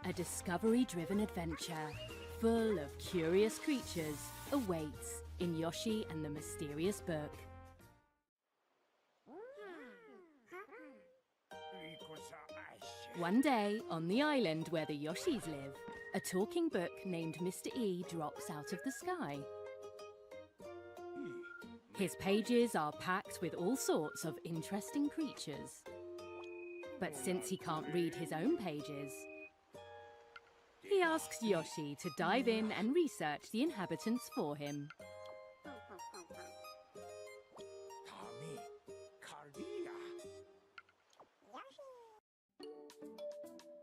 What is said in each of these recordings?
A discovery-driven adventure full of curious creatures awaits in Yoshi and the Mysterious Book. One day, on the island where the Yoshis live, a talking book named Mr. E drops out of the sky. His pages are packed with all sorts of interesting creatures. But since he can't read his own pages, he asks Yoshi to dive in and research the inhabitants for him.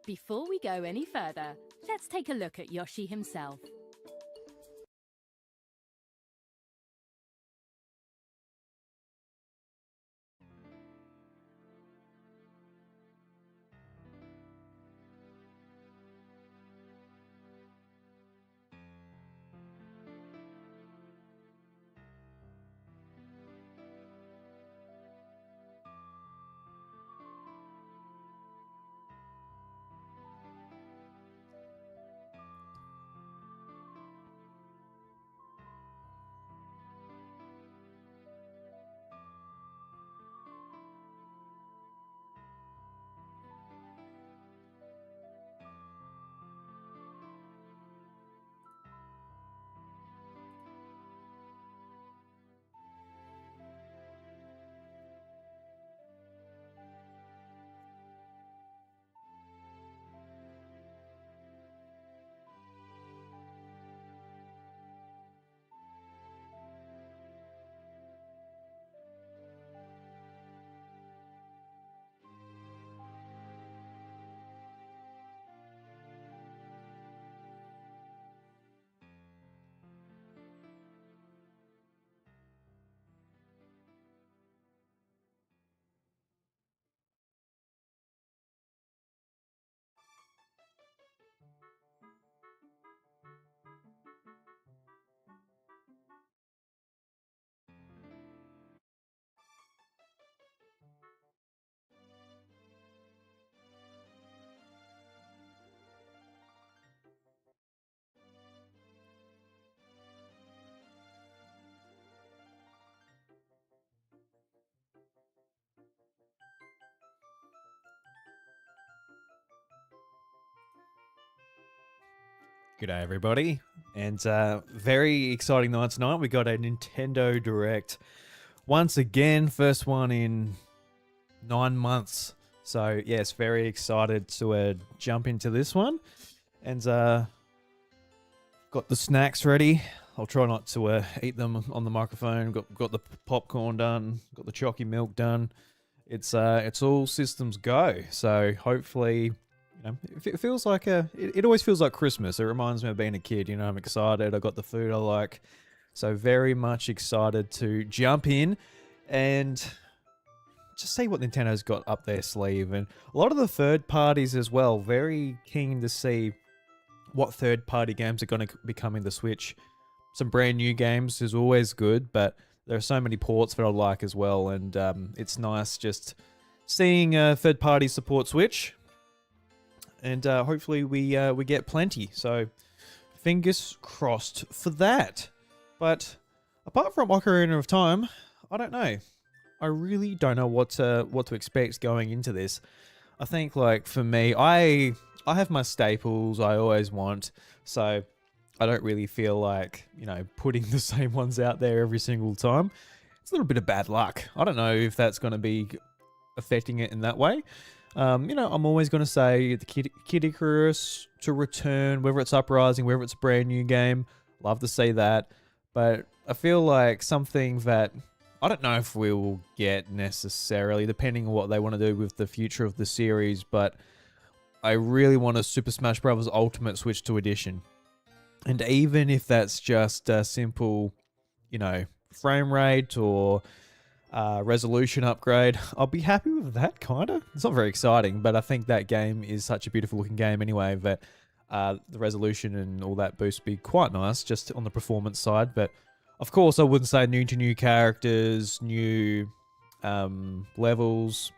Before we go any further, let's take a look at Yoshi himself. G'day everybody, and very exciting night tonight. We got a Nintendo Direct once again, first one in 9 months. So yes, very excited to jump into this one, and got the snacks ready. I'll try not to eat them on the microphone. Got the popcorn done, got the chalky milk done. It's all systems go. So hopefully. You know, it feels like it always feels like Christmas. It reminds me of being a kid. You know, I'm excited. I got the food I like. So very much excited to jump in and just see what Nintendo's got up their sleeve. And a lot of the third parties as well. Very keen to see what third party games are going to be coming to Switch. Some brand new games is always good, but there are so many ports that I like as well. And it's nice just seeing third party support Switch. and hopefully we get plenty. So fingers crossed for that. But apart from Ocarina of Time, I don't know. I really don't know what to expect going into this. I think, like, for me, I have my staples I always want, so I don't really feel like, putting the same ones out there every single time. It's a little bit of bad luck. I don't know if that's going to be affecting it in that way. I'm always going to say the Kid Icarus to return, whether it's Uprising, whether it's a brand new game. Love to see that. But I feel like something that I don't know if we will get necessarily, depending on what they want to do with the future of the series, but I really want a Super Smash Bros. Ultimate Switch 2 edition. And even if that's just a simple, frame rate or resolution upgrade, I'll be happy with that, kind of. It's not very exciting, but I think that game is such a beautiful looking game anyway that the resolution and all that boost be quite nice just on the performance side. But of course, I wouldn't say new characters, new levels,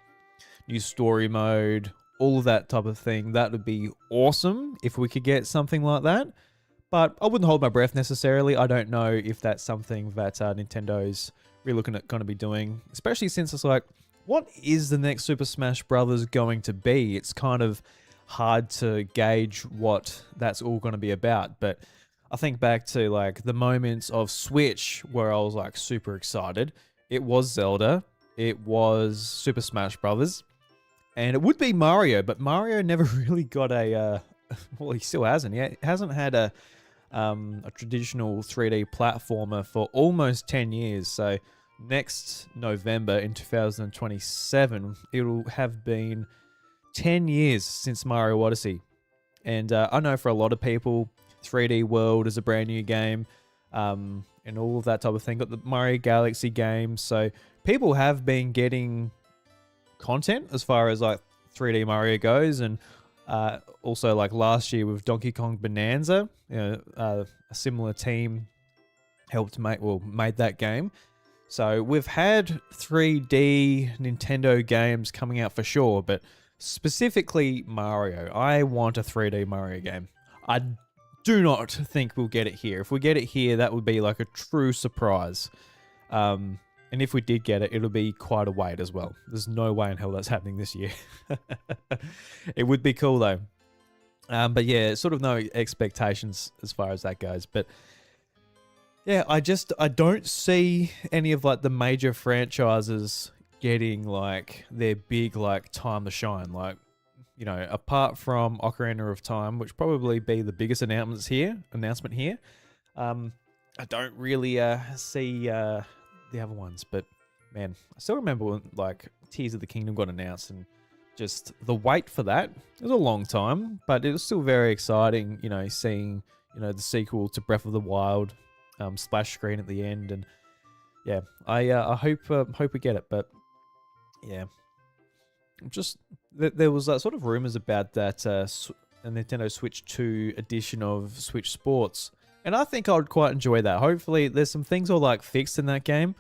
new story mode, all of that type of thing. That would be awesome if we could get something like that. But I wouldn't hold my breath necessarily. I don't know if that's something that Nintendo's really looking at going to be doing, especially since it's like, what is the next Super Smash Brothers going to be? It's kind of hard to gauge what that's all going to be about. But I think back to like the moments of Switch where I was like super excited. It was Zelda, it was Super Smash Brothers, and it would be Mario, but Mario never really got a well, he still hasn't. He hasn't had a traditional 3D platformer for almost 10 years. So next November in 2027, it'll have been 10 years since Mario Odyssey. And I know for a lot of people, 3D World is a brand new game, and all of that type of thing. Got the Mario Galaxy games. So people have been getting content as far as like 3D Mario goes, and also like last year with Donkey Kong Bonanza, a similar team made that game. So we've had 3D Nintendo games coming out for sure, but specifically Mario. I want a 3D Mario game. I do not think we'll get it here. If we get it here, that would be like a true surprise. And if we did get it, it'll be quite a wait as well. There's no way in hell that's happening this year. It would be cool though. But yeah, sort of no expectations as far as that goes. But yeah, I don't see any of like the major franchises getting like their big like time to shine. Like, apart from Ocarina of Time, which probably be the biggest announcement here. I don't really see the other ones, but man, I still remember when like Tears of the Kingdom got announced, and just the wait for that. It was a long time, but it was still very exciting, seeing, the sequel to Breath of the Wild, splash screen at the end. And yeah, I hope we get it. But yeah, just there was sort of rumors about that a Nintendo Switch 2 edition of Switch Sports, and I think I would quite enjoy that. Hopefully there's some things all like fixed in that game,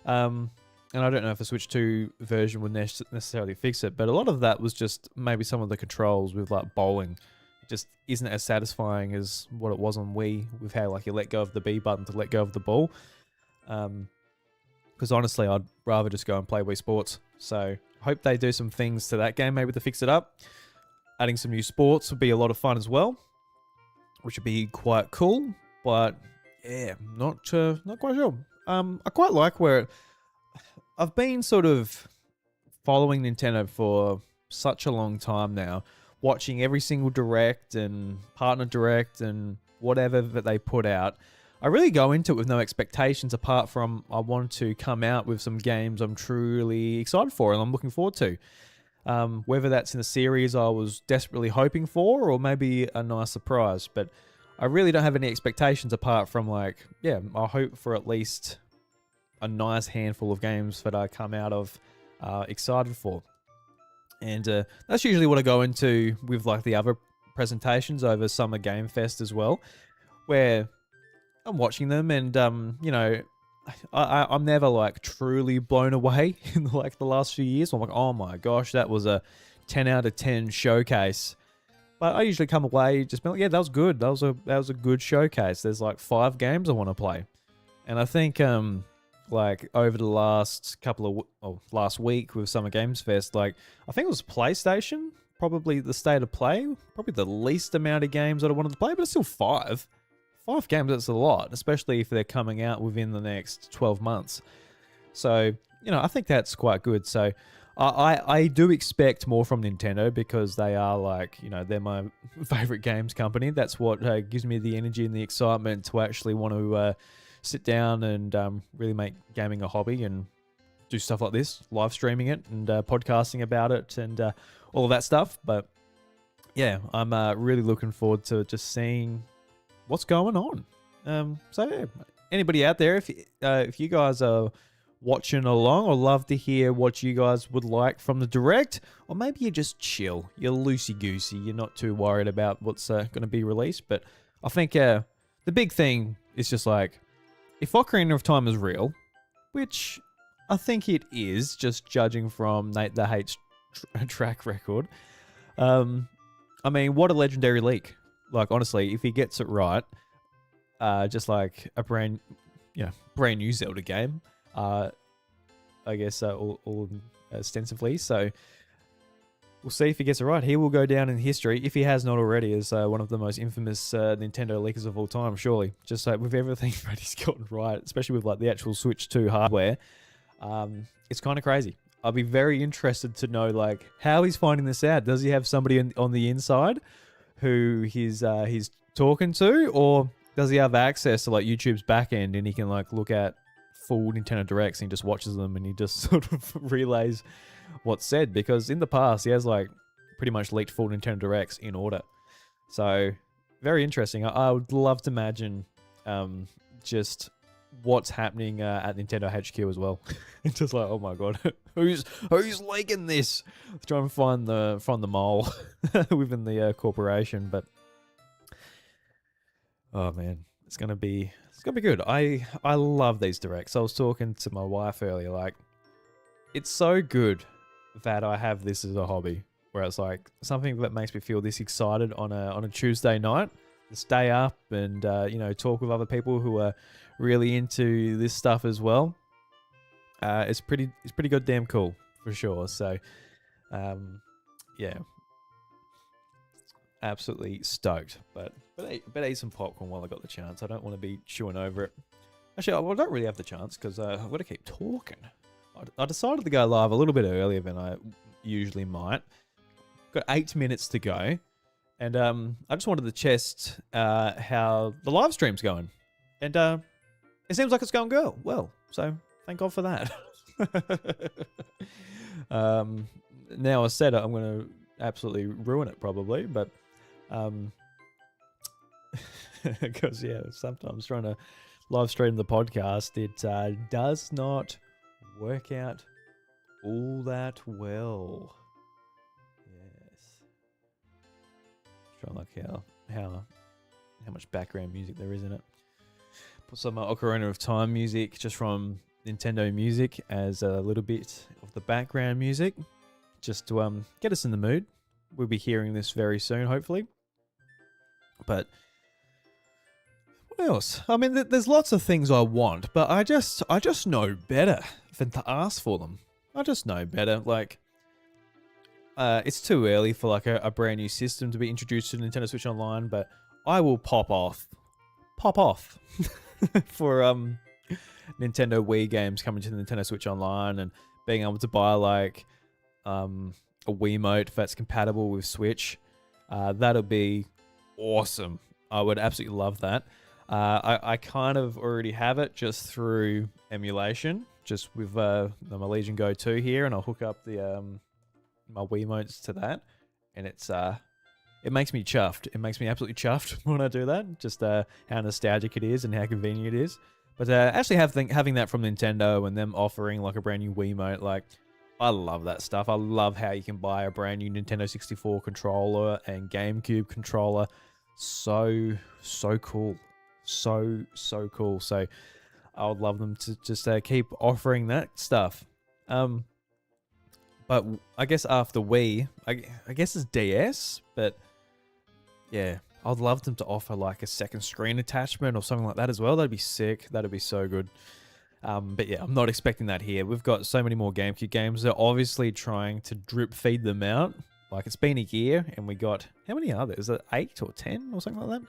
and I don't know if a Switch 2 version would necessarily fix it, but a lot of that was just maybe some of the controls with like bowling. It just isn't as satisfying as what it was on Wii, with how like you let go of the B button to let go of the ball. Because honestly, I'd rather just go and play Wii Sports. So hope they do some things to that game, maybe to fix it up. Adding some new sports would be a lot of fun as well, which would be quite cool. But yeah, not quite sure. I quite like where I've been sort of following Nintendo for such a long time now, watching every single direct and partner direct and whatever that they put out. I really go into it with no expectations apart from I want to come out with some games I'm truly excited for and I'm looking forward to. Whether that's in a series I was desperately hoping for or maybe a nice surprise. But I really don't have any expectations apart from like, yeah, I hope for at least a nice handful of games that I come out of excited for. And that's usually what I go into with like the other presentations over Summer Game Fest as well, where I'm watching them and, I'm never like truly blown away in like the last few years. I'm like, oh my gosh, that was a 10 out of 10 showcase. But I usually come away just being like, yeah, that was good. That was a good showcase. There's like 5 games I want to play. And I think like over the last last week with Summer Games Fest, like I think it was PlayStation, probably the state of play, probably the least amount of games that I wanted to play, but it's still 5. 5 games, that's a lot, especially if they're coming out within the next 12 months. So, I think that's quite good. So I do expect more from Nintendo because they are like, they're my favorite games company. That's what gives me the energy and the excitement to actually want to sit down and really make gaming a hobby and do stuff like this, live streaming it and podcasting about it and all of that stuff. But yeah, I'm really looking forward to just seeing what's going on. So yeah, anybody out there, if you guys are watching along, or love to hear what you guys would like from the Direct, or maybe you just chill, you're loosey-goosey, you're not too worried about what's going to be released. But I think the big thing is just like, if Ocarina of Time is real, which I think it is, just judging from Nate the Hate's track record, I mean, what a legendary leak. Like, honestly, if he gets it right, just like a brand new Zelda game, I guess all ostensively. So we'll see if he gets it right. He will go down in history, if he has not already, as one of the most infamous Nintendo leakers of all time, surely. Just like with everything that he's gotten right, especially with like the actual Switch 2 hardware, it's kind of crazy. I'll be very interested to know like how he's finding this out. Does he have somebody on the inside who he's talking to, or does he have access to like YouTube's back end and he can like look at full Nintendo Directs and he just watches them and he just sort of relays what's said? Because in the past he has like pretty much leaked full Nintendo Directs in order. So very interesting. I would love to imagine just what's happening at Nintendo HQ as well. It's just like, oh my god, who's leaking this? Let's try and find the mole within the corporation. But oh man, it's gonna be good. I love these directs. I was talking to my wife earlier, like it's so good that I have this as a hobby, where it's like something that makes me feel this excited on a Tuesday night, to stay up and talk with other people who are really into this stuff as well. It's pretty goddamn cool for sure. So yeah, absolutely stoked. But eat some popcorn while I got the chance. I don't want to be chewing over it. Actually, I don't really have the chance because I've got to keep talking. I decided to go live a little bit earlier than I usually might. Got 8 minutes to go. And I just wanted to test how the live stream's going. And it seems like it's going well. So thank God for that. Now I said it, I'm going to absolutely ruin it probably. But because, yeah, sometimes trying to live stream the podcast, it does not work out all that well. Yes. Trying to look how much background music there is in it. Put some Ocarina of Time music just from Nintendo Music as a little bit of the background music, just to get us in the mood. We'll be hearing this very soon, hopefully. But what else? I mean, there's lots of things I want, but I just know better than to ask for them. I just know better. Like, it's too early for like a brand new system to be introduced to Nintendo Switch Online, but I will pop off for Nintendo Wii games coming to the Nintendo Switch Online and being able to buy like a Wiimote that's compatible with Switch. That'll be awesome. I would absolutely love that. I kind of already have it just through emulation, just with my Legion Go 2 here, and I'll hook up the my Wiimotes to that, and it makes me chuffed. It makes me absolutely chuffed when I do that. Just how nostalgic it is and how convenient it is. But actually having that from Nintendo and them offering like a brand new Wiimote, like I love that stuff. I love how you can buy a brand new Nintendo 64 controller and GameCube controller. So cool. So cool. So I would love them to just keep offering that stuff. But I guess after Wii, I guess it's DS, but Yeah, I'd love them to offer like a second screen attachment or something like that as well. That'd be sick. That'd be so good. But yeah, I'm not expecting that here. We've got so many more GameCube games. They're obviously trying to drip feed them out. Like, it's been a year, and we got, how many are there? Is it 8 or 10 or something like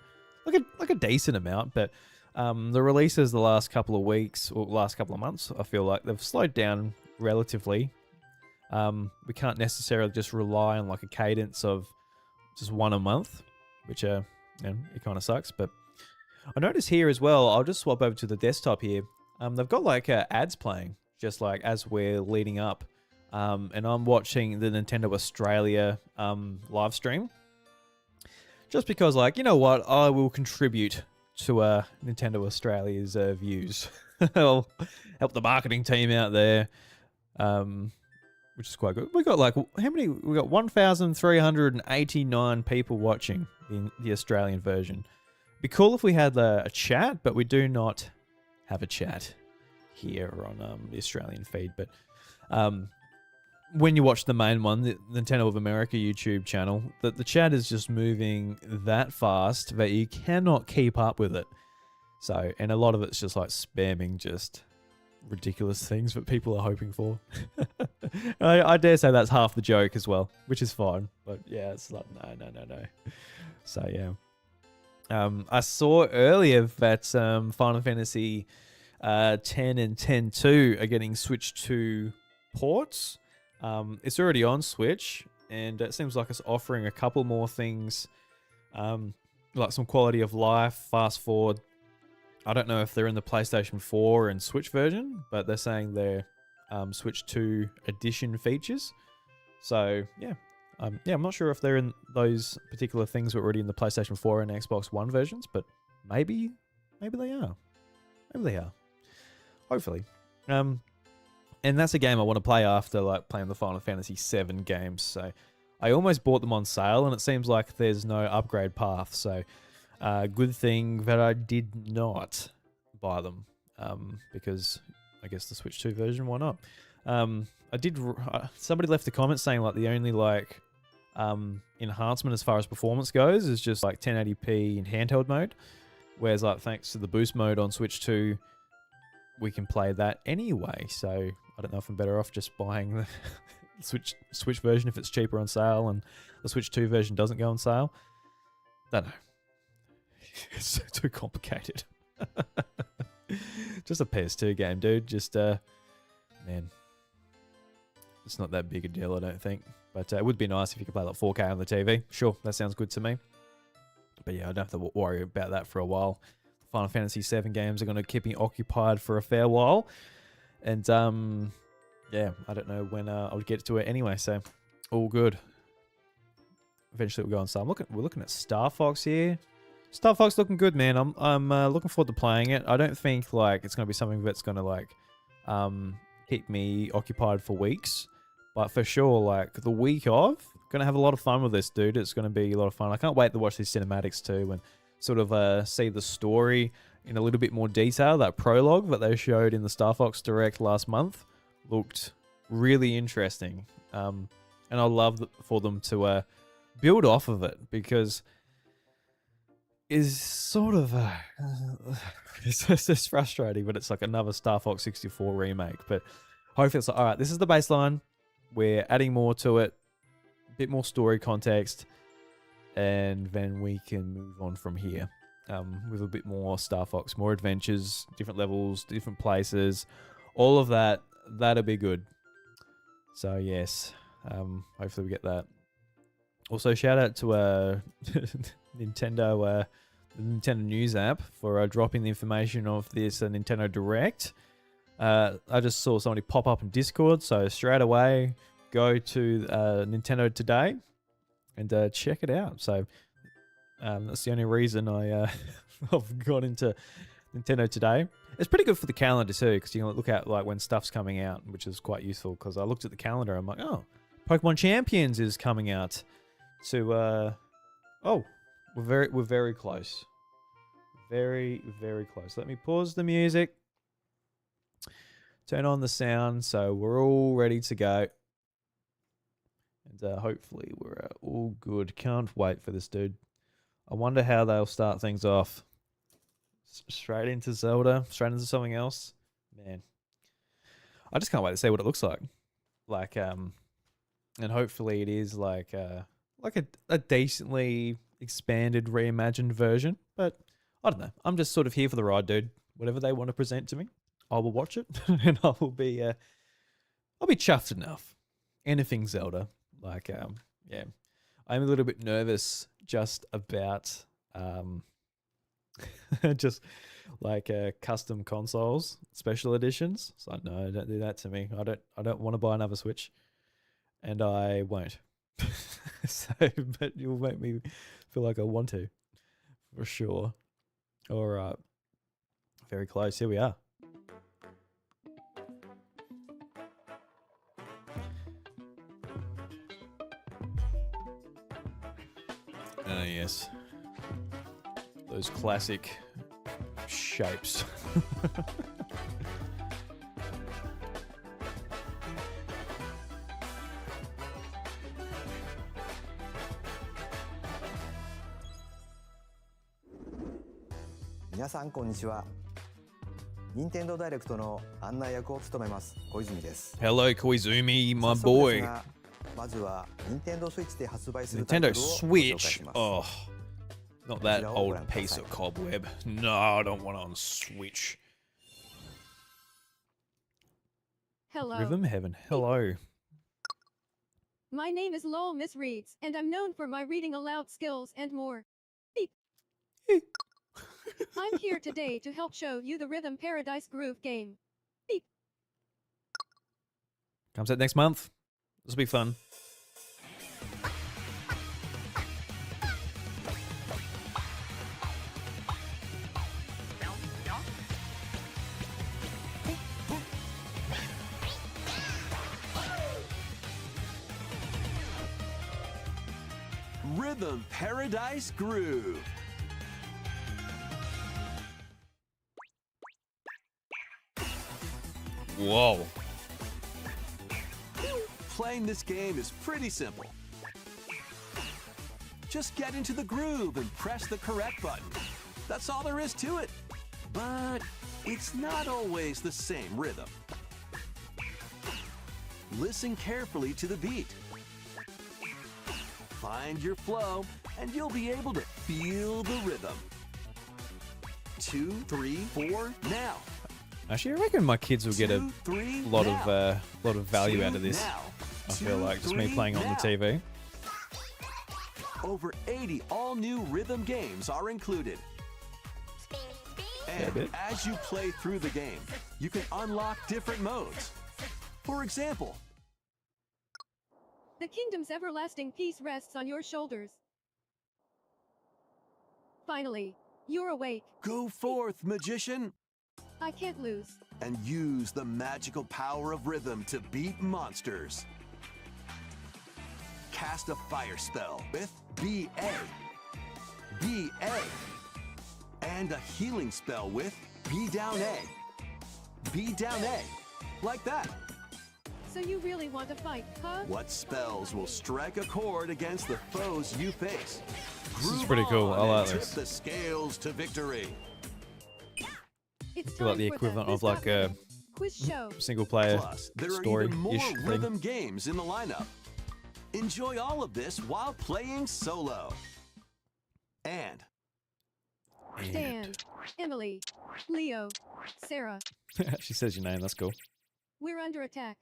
that? Like a decent amount, but the releases the last couple of weeks or last couple of months, I feel like they've slowed down relatively. We can't necessarily just rely on like a cadence of just one a month, which it kind of sucks. But I notice here as well, I'll just swap over to the desktop here. They've got like ads playing just like as we're leading up. And I'm watching the Nintendo Australia live stream. Just because, like, you know what? I will contribute to Nintendo Australia's views. I'll help the marketing team out there, which is quite good. We got like, how many? We got 1,389 people watching the Australian version. It'd be cool if we had a chat, but we do not have a chat here on the Australian feed. But when you watch the main one, the Nintendo of America YouTube channel, the chat is just moving that fast that you cannot keep up with it. So, and a lot of it's just like spamming just ridiculous things that people are hoping for. I dare say that's half the joke as well, which is fine. But yeah, it's like, no. So yeah. I saw earlier that Final Fantasy 10 and 10-2 are getting switched to ports. It's already on Switch, and it seems like it's offering a couple more things, like some quality of life, fast forward. I don't know if they're in the PlayStation 4 and Switch version, but they're saying they're Switch 2 edition features. So, yeah. I'm not sure if they're in those particular things that were already in the PlayStation 4 and Xbox One versions, but maybe they are. Maybe they are. Hopefully. And that's a game I want to play after like playing the Final Fantasy 7 games. So I almost bought them on sale, and it seems like there's no upgrade path. So good thing that I did not buy them, because I guess the Switch 2 version, why not? Somebody left a comment saying like the only like enhancement as far as performance goes is just like 1080p in handheld mode, whereas like thanks to the boost mode on Switch 2, we can play that anyway. So I don't know if I'm better off just buying the Switch version if it's cheaper on sale and the Switch 2 version doesn't go on sale. Don't know. It's too complicated. Just a PS2 game, dude. Just, man, it's not that big a deal, I don't think. But it would be nice if you could play like 4K on the TV. Sure, that sounds good to me. But yeah, I don't have to worry about that for a while. Final Fantasy 7 games are going to keep me occupied for a fair while. And, yeah, I don't know when I'll get to it anyway, so all good. Eventually we'll go on sale. We're looking at Star Fox here. Star Fox looking good, man. I'm looking forward to playing it. I don't think like it's going to be something that's going to like keep me occupied for weeks. But for sure, like the week of, going to have a lot of fun with this, dude. It's going to be a lot of fun. I can't wait to watch these cinematics too and sort of see the story in a little bit more detail. That prologue that they showed in the Star Fox Direct last month looked really interesting. And I love for them to build off of it, because it's sort of it's frustrating, but it's like another Star Fox 64 remake. But hopefully it's like, all right, this is the baseline. We're adding more to it, a bit more story context, and then we can move on from here with a bit more Star Fox, more adventures, different levels, different places, all of that. That'll be good. So yes, hopefully we get that. Also, shout out to Nintendo, the Nintendo News app for dropping the information of this Nintendo Direct. I just saw somebody pop up in Discord, so straight away go to Nintendo Today and check it out. So that's the only reason I've got into Nintendo Today. It's pretty good for the calendar too, because you can look at like when stuff's coming out, which is quite useful. Because I looked at the calendar, I'm like, oh, Pokemon Champions is coming out. To we're very close. Very, very close. Let me pause the music. Turn on the sound, so we're all ready to go. And hopefully we're all good. Can't wait for this, dude. I wonder how they'll start things off. Straight into Zelda, straight into something else. Man, I just can't wait to see what it looks like. Like, and hopefully it is like a decently expanded, reimagined version. But I don't know. I'm just sort of here for the ride, dude. Whatever they want to present to me, I will watch it, and I'll be chuffed enough. Anything Zelda, like, yeah. I'm a little bit nervous just about just like custom consoles, special editions. It's like, no, don't do that to me. I don't want to buy another Switch, and I won't. So, but you'll make me feel like I want to, for sure. All right, very close. Here we are. Oh, yes. Those classic shapes. Minasan konnichiwa. Nintendo Direct の案内役を務めます小泉です。 Hello, Koizumi, my 早速です boy. がまずは Nintendo Switch で発売する Nintendo タイトルをご紹介 Switch. します Oh, not that old piece of cobweb. No, I don't want it on Switch. Hello. Rhythm Heaven. Hello. My name is Lowell Miss Reeds, and I'm known for my reading aloud skills and more. Beep. I'm here today to help show you the Rhythm Paradise Groove game. Beep. Comes out next month. This will be fun. Rhythm Paradise Groove. Whoa. Playing this game is pretty simple. Just get into the groove and press the correct button. That's all there is to it. But it's not always the same rhythm. Listen carefully to the beat. Find your flow, and you'll be able to feel the rhythm. 2, 3, 4, now. Actually, I reckon my kids will get a 2, 3, lot now. of value 2 out of this. now. I feel 2, like just me 3, playing on the now. TV. Over 80 all-new rhythm games are included. And bit. as you play through the game, you can unlock different modes. For example, The kingdom's everlasting peace rests on your shoulders. Finally, you're awake. go forth, magician, I can't lose. and use the magical power of rhythm to beat monsters. Cast a fire spell with BA, BA, and a healing spell with B down A, B down A, like that. So you really want to fight, huh? What spells will strike a chord against the foes you face? This is Groove pretty cool. on I and like tip this. the scales to victory. It's I feel like time the for equivalent of Who's like Got a Rhythm quiz show. single player Plus, there are story even more ish thing. rhythm games in the lineup. Enjoy all of this while playing solo. And Dan, Emily, Leo, Sarah, She says your name. That's cool. we're under attack.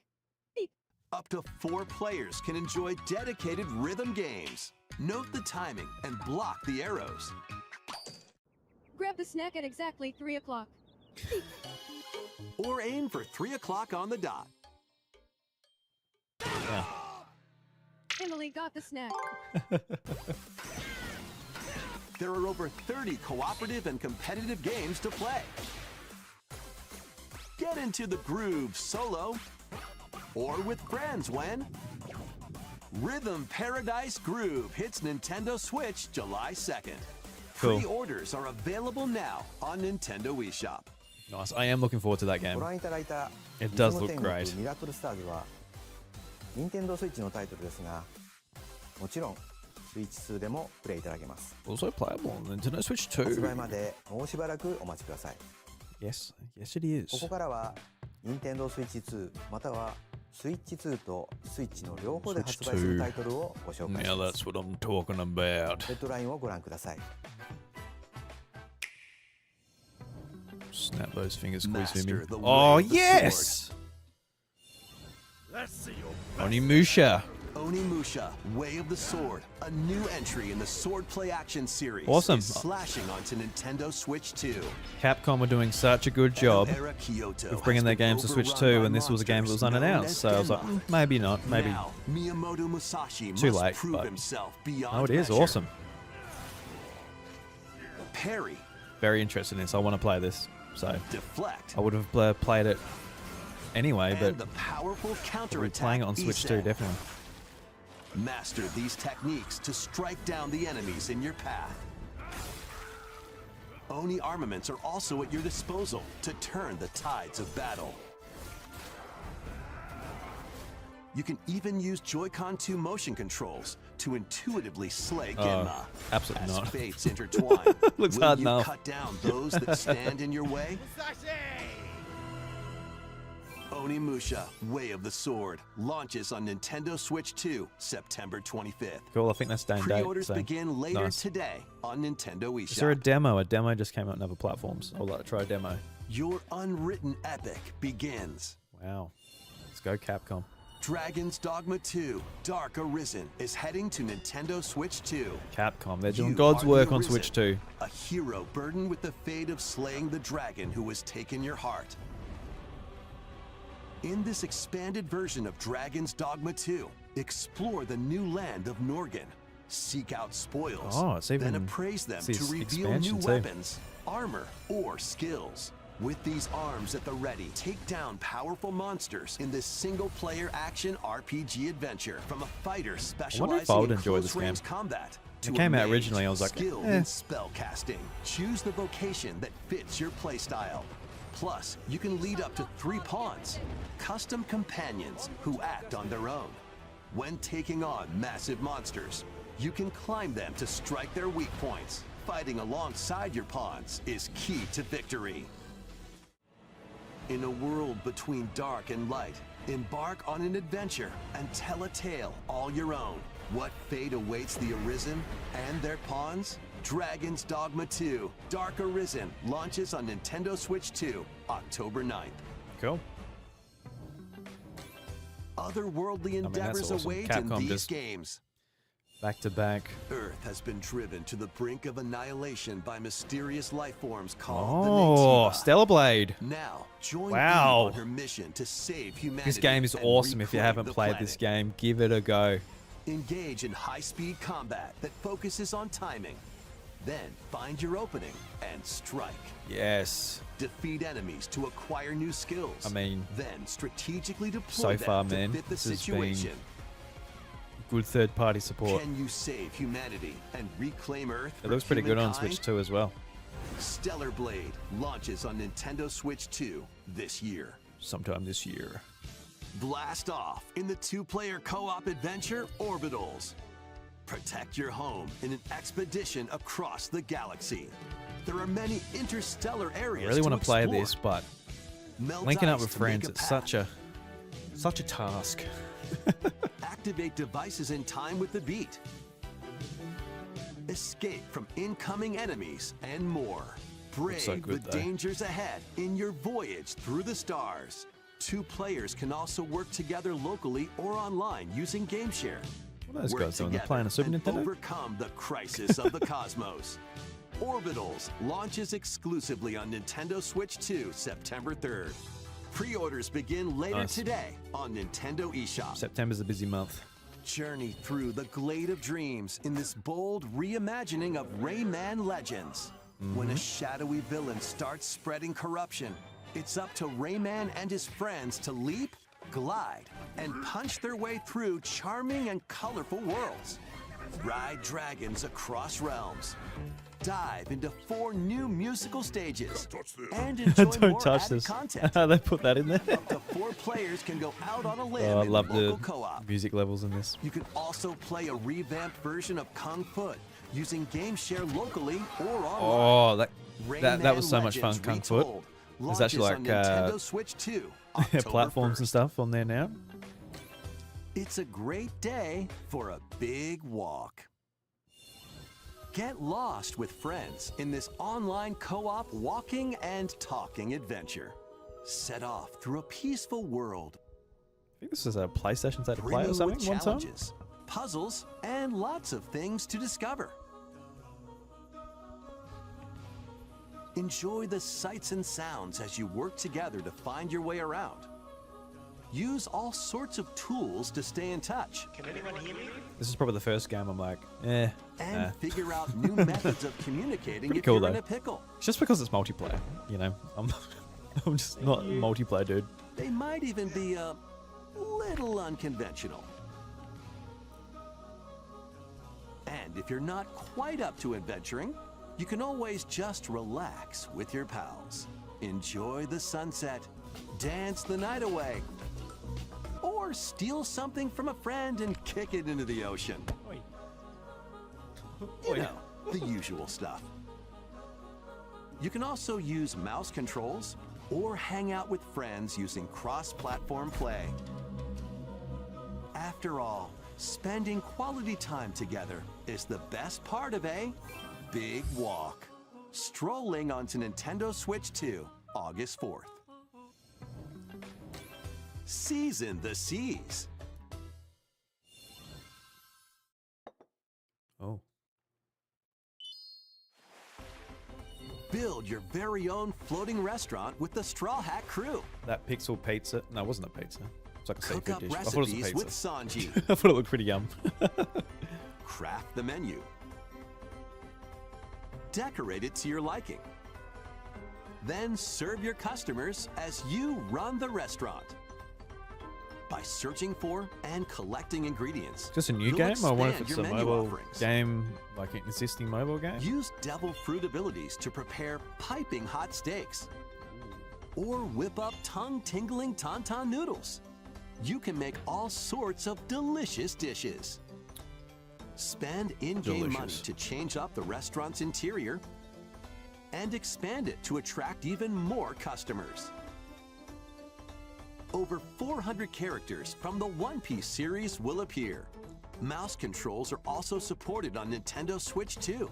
up to 4 players can enjoy dedicated rhythm games. Note the timing and block the arrows. Grab the snack at exactly 3 o'clock. Or aim for 3 o'clock on the dot. Yeah. Emily got the snack. There are over 30 cooperative and competitive games to play. Get into the groove solo or with friends when Rhythm Paradise Groove hits Nintendo Switch July 2nd. Cool. Pre-orders are available now on Nintendo eShop. Nice. I am looking forward to that ご game. 覧いただいた It リズ does ム look 天国 great. ミラクルスターズは Nintendo Switch のタイトルですがもちろんスイッチ2でもプレイいただけます。 Also playable on Nintendo Switch 発売 2. までもうしばらくお待ちください。 Yes, yes it is. ここからは Nintendo Switch 2またはスイッチ2とスイッチの両方で発売するタイトルをご紹介し Now ます。 that's what I'm talking about. レッドラインをご覧ください。 Snap those fingers, squeeze Master him. the Oh way of the yes! Onimusha. Onimusha, Way of the Sword, a new entry in the sword play action series. Awesome. Is slashing onto Nintendo Switch 2. Capcom are doing such a good job Era Kyoto of bringing has their been games to Switch overrun 2, by and this was a game that was monsters known unannounced. as So I was like, Genma. maybe not, maybe. Now, Miyamoto Musashi Too must late, prove but- himself beyond Oh, it is measure. awesome. Parry, Very interested in this. I want to play this. So deflect, I would have played it anyway, but and the powerful we'll be counterattack. playing it on Switch 2, Isen. definitely. Master these techniques to strike down the enemies in your path. Oni armaments are also at your disposal to turn the tides of battle. You can even use Joy-Con 2 motion controls to intuitively slay Genma. absolutely As not. fates intertwine, Looks will hard you enough. cut down those that stand in your way? Onimusha, Way of the Sword, launches on Nintendo Switch 2, September 25th. Cool, I think that's day and date. Pre-orders So. begin later nice. today on Nintendo eShop. Is there a demo? A demo just came out on other platforms. I'd like to try a demo. Your unwritten epic begins. Wow. Let's go, Capcom. Dragon's Dogma 2, Dark Arisen is heading to Nintendo Switch 2. Capcom. They're doing You God's are the work on Arisen, Switch 2. A hero burdened with the fate of slaying the dragon who has taken your heart. In this expanded version of Dragon's Dogma 2, explore the new land of Norgan, seek out spoils, Oh, it's even- then appraise them it's to this reveal new expansion too. weapons, armor, or skills. With these arms at the ready, take down powerful monsters in this single-player action RPG adventure from a fighter wonder if specializing I would in enjoy this close-range game. combat. It To came a out mage originally, I was like, skilled eh. in spell casting. Choose the vocation that fits your playstyle. Plus, you can lead up to 3 pawns, custom companions who act on their own. When taking on massive monsters, you can climb them to strike their weak points. Fighting alongside your pawns is key to victory. In a world between dark and light, embark on an adventure and tell a tale all your own. What fate awaits the Arisen and their pawns? Dragon's Dogma 2, Dark Arisen, launches on Nintendo Switch 2, October 9th. Cool. Otherworldly that's endeavors awesome. await Capcom in these just- games. Back to back. Earth has been driven to the brink of annihilation by mysterious life forms called Oh, the Naytiba. Stellar Blade. Now, join Wow. Eve on her mission to save humanity. This game is and awesome. If you reclaim haven't the played planet. this game, give it a go. Engage in high-speed combat that focuses on timing. Then find your opening and strike. Yes. Defeat enemies to acquire new skills. I mean, then strategically deploy so them far, to man, fit the this has been situation. Good third-party support. Can you save humanity and reclaim Earth? It for looks pretty good on humankind? Switch 2 as well. Stellar Blade launches on Nintendo Switch 2 this year. Sometime this year. Blast off in the 2-player co-op adventure Orbitals. Protect your home in an expedition across the galaxy. There are many interstellar I areas really want to play explore. this, but Melt linking up ice with to friends, make a it's path. such a task. Activate devices in time with the beat. Escape from incoming enemies and more. Brave so good, the though. dangers ahead in your voyage through the stars. 2 players can also work together locally or online using GameShare. What are those Work guys doing? They're together playing a Super and Nintendo? overcome the crisis of the cosmos. Orbitals launches exclusively on Nintendo Switch 2, September 3rd. Pre-orders begin later Nice. today on Nintendo eShop. September's a busy month. Journey through the Glade of Dreams in this bold reimagining of Rayman Legends. When a shadowy villain starts spreading corruption, it's up to Rayman and his friends to leap, glide, and punch their way through charming and colorful worlds. Ride dragons across realms. Dive into 4 new musical stages and enjoy Don't more touch added this. content. They put that in there. Up to 4 players can go out on a limb Oh, I in love local the co-op. music levels in this. You can also play a revamped version of Kung Foot using Game Share locally or online. Oh, that was so much fun. Kung Foot. There's actually like Nintendo Switch 2, platforms and stuff on there now. It's a great day for a big walk. Get lost with friends in this online co-op walking and talking adventure. Set off through a peaceful world. I think this is a PlayStation State to play or Brimming something with one time. challenges, puzzles, and lots of things to discover. Enjoy the sights and sounds as you work together to find your way around. Use all sorts of tools to stay in touch. This is probably the first game I'm like, eh. And nah. figure out new methods of communicating Pretty if cool, you're in though. a pickle. Just because it's multiplayer, you know. I'm just not a multiplayer dude. They might even be a little unconventional. And if you're not quite up to adventuring, you can always just relax with your pals. Enjoy the sunset, dance the night away, or steal something from a friend and kick it into the ocean. You know, the usual stuff. You can also use mouse controls or hang out with friends using cross-platform play. After all, spending quality time together is the best part of a big walk. Strolling onto Nintendo Switch 2, August 4th. Season the seas. Oh. Build your very own floating restaurant with the Straw Hat crew. That pixel pizza. No, it wasn't a pizza. It's like a Cook seafood up dish. I thought it was a recipes with pizza. Sanji. I thought it looked pretty yum. Craft the menu. Decorate it to your liking. Then serve your customers as you run the restaurant. By searching for and collecting ingredients. Just a new you'll game? I wonder if expand it's your a menu mobile offerings. game, like an existing mobile game. Use devil fruit abilities to prepare piping hot steaks. Or whip up tongue-tingling tauntaun noodles. You can make all sorts of delicious dishes. Spend in-game money Delicious. to change up the restaurant's interior and expand it to attract even more customers. Over 400 characters from the One Piece series will appear. Mouse controls are also supported on Nintendo Switch 2.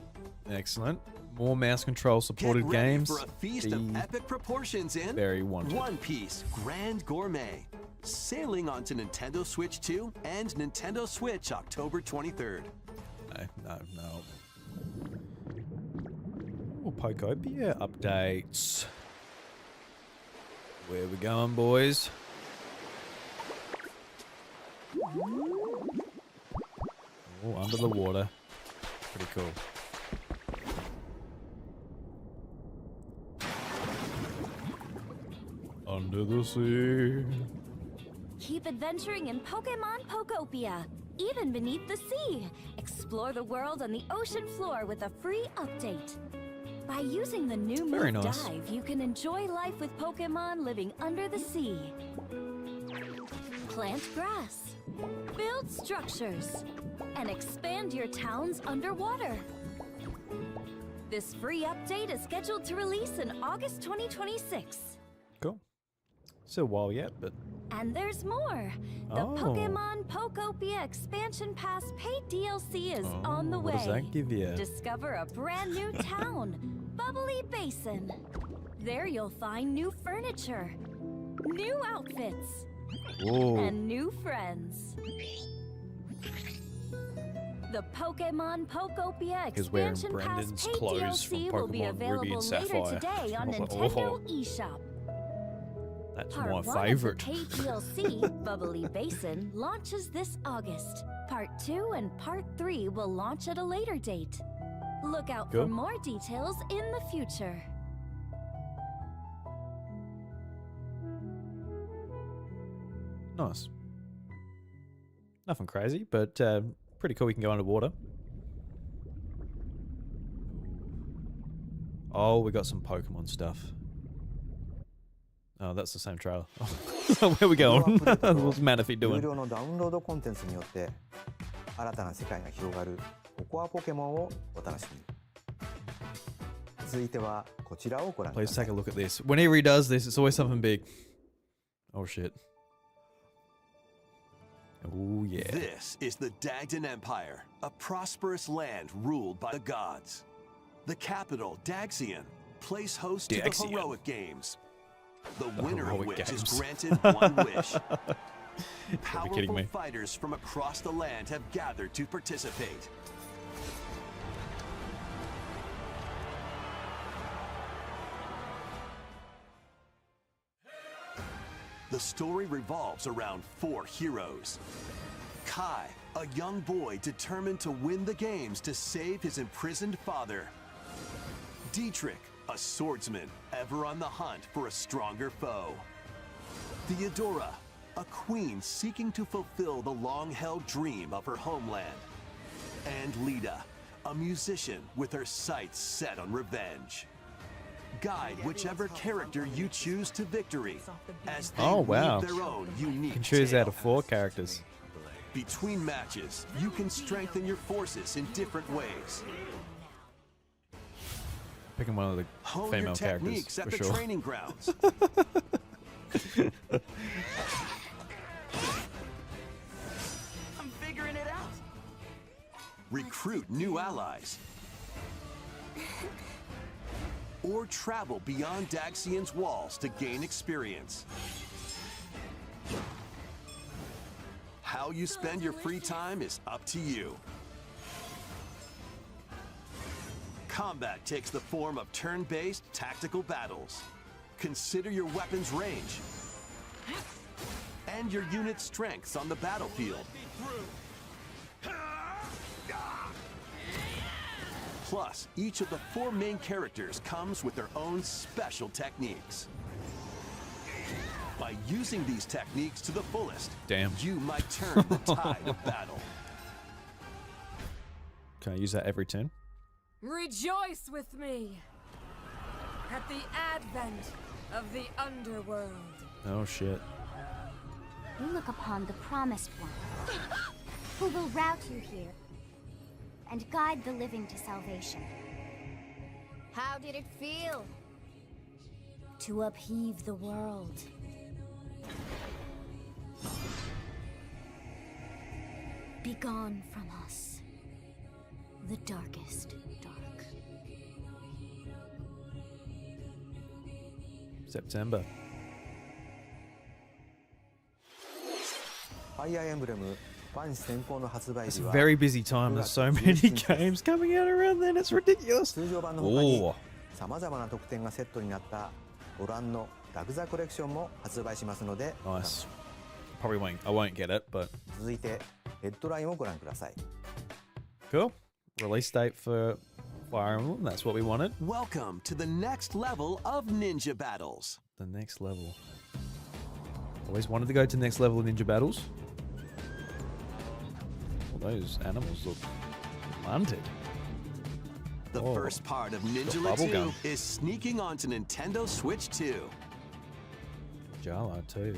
Excellent. More mouse control supported Get ready games. for a feast of epic proportions in Very wanted. One Piece Grand Gourmet. Sailing onto Nintendo Switch 2 and Nintendo Switch October 23rd. No. Oh, Pokopia updates. Where we going, boys? Oh, under the water. Pretty cool. Under the sea. Keep adventuring in Pokemon Pokopia, even beneath the sea. Explore the world on the ocean floor with a free update. By using the new Very move nice. Dive, you can enjoy life with Pokemon living under the sea. Plant grass, build structures, and expand your towns underwater. This free update is scheduled to release in August 2026. Cool. Still a while yet, but And there's more. The Oh. Pokemon Pokopia Expansion Pass paid DLC is on the way. what does that give you? Discover a brand new town, Bubbly Basin. There you'll find new furniture, new outfits, Whoa. and new friends. The Pokemon Pokopia He's wearing Expansion Pass Brandon's paid clothes DLC from will be Pokemon Ruby available and later Sapphire. today on I was like, Nintendo oh. eShop. That's Part my 1 favorite. of the paid DLC, Bubbly Basin, launches this August. Part 2 and Part 3 will launch at a later date. Look out Cool. for more details in the future. Nice. Nothing crazy, but pretty cool. We can go underwater. Oh, we got some Pokemon stuff. Oh, that's the same trailer. Where we going? What's Manaphy 有 doing? 料のダウンロードコンテンツによって新たな世界が広がるココアポケモンをお楽しみに。続いてはこちらをご覧くだ Please さい take a look at this. Whenever he does this, it's always something big. Oh shit. Oh yeah. This is the Dagdan Empire, a prosperous land ruled by the gods. The capital, Daxian, plays host to the Daxian. heroic games. The winner of heroic which is games. granted one wish. Kidding Powerful me. fighters from across the land have gathered to participate. The story revolves around 4 heroes. Kai, a young boy determined to win the games to save his imprisoned father. Dietrich, a swordsman ever on the hunt for a stronger foe. Theodora, a queen seeking to fulfill the long-held dream of her homeland. And Lita, a musician with her sights set on revenge. Guide whichever character you choose to victory as they Oh, wow. weave their own unique You can choose out of tale. 4 characters. Between matches, you can strengthen your forces in different ways. Picking one of the Hone female your characters techniques at for the sure. training grounds. I'm figuring it out. Recruit new allies. Or travel beyond Daxian's walls to gain experience. How you spend your free time is up to you. Combat takes the form of turn-based tactical battles. Consider your weapon's range and your unit's strengths on the battlefield. Plus, each of the 4 main characters comes with their own special techniques. By using these techniques to the fullest, Damn. you might turn the tide of battle. Can I use that every turn? Rejoice with me at the advent of the underworld. Oh shit. You look upon the promised one, who will rout you here and guide the living to salvation. How did it feel to upheave the world? Begone from us, the darkest dark. September. ファイアーエンブレムファン先行の発売 It's 日 a は very busy time. There's so many games coming out around then. It's ridiculous. 通常版の他に Oh. さまざまな特典がセットになったご覧のラグザコレクションも発売しますので、 Nice. Probably won't. I won't get it, but 続いてヘッドラインをご覧ください。 cool. Release date for Fire Emblem. That's what we wanted. Welcome to the next level of ninja battles. The next level. Always wanted to go to next level of ninja battles. Well, those animals look wanted. The Oh, first part of got Ninja 2 bubblegum. is sneaking onto Nintendo Switch 2. Jala too.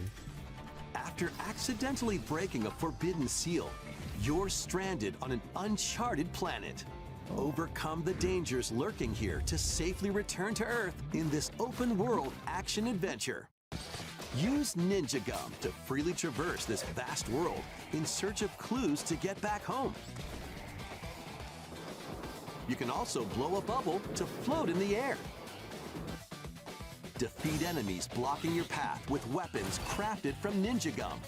After accidentally breaking a forbidden seal, you're stranded on an uncharted planet. Overcome the dangers lurking here to safely return to Earth in this open-world action adventure. Use Ninja Gum to freely traverse this vast world in search of clues to get back home. You can also blow a bubble to float in the air. Defeat enemies blocking your path with weapons crafted from Ninja Gum.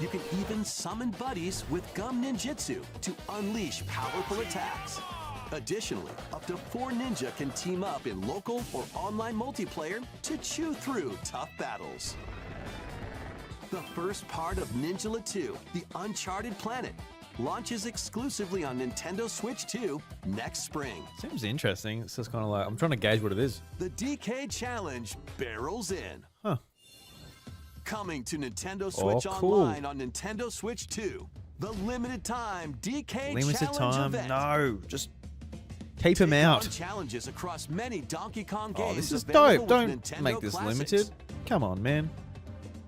You can even summon buddies with Gum Ninjutsu to unleash powerful attacks. Additionally, up to 4 ninja can team up in local or online multiplayer to chew through tough battles. The first part of Ninja 2, The Uncharted Planet, launches exclusively on Nintendo Switch 2 next spring. Seems interesting. It's just kind of like I'm trying to gauge what it is. The DK Challenge barrels in. Huh. Coming to Nintendo Switch cool. Online on Nintendo Switch 2, the limited time DK Limited Challenge time. event. No, just Keep him Take out. on challenges across many Donkey Kong games. Oh, this is available dope. with Don't Nintendo make this Classics. limited. Come on, man.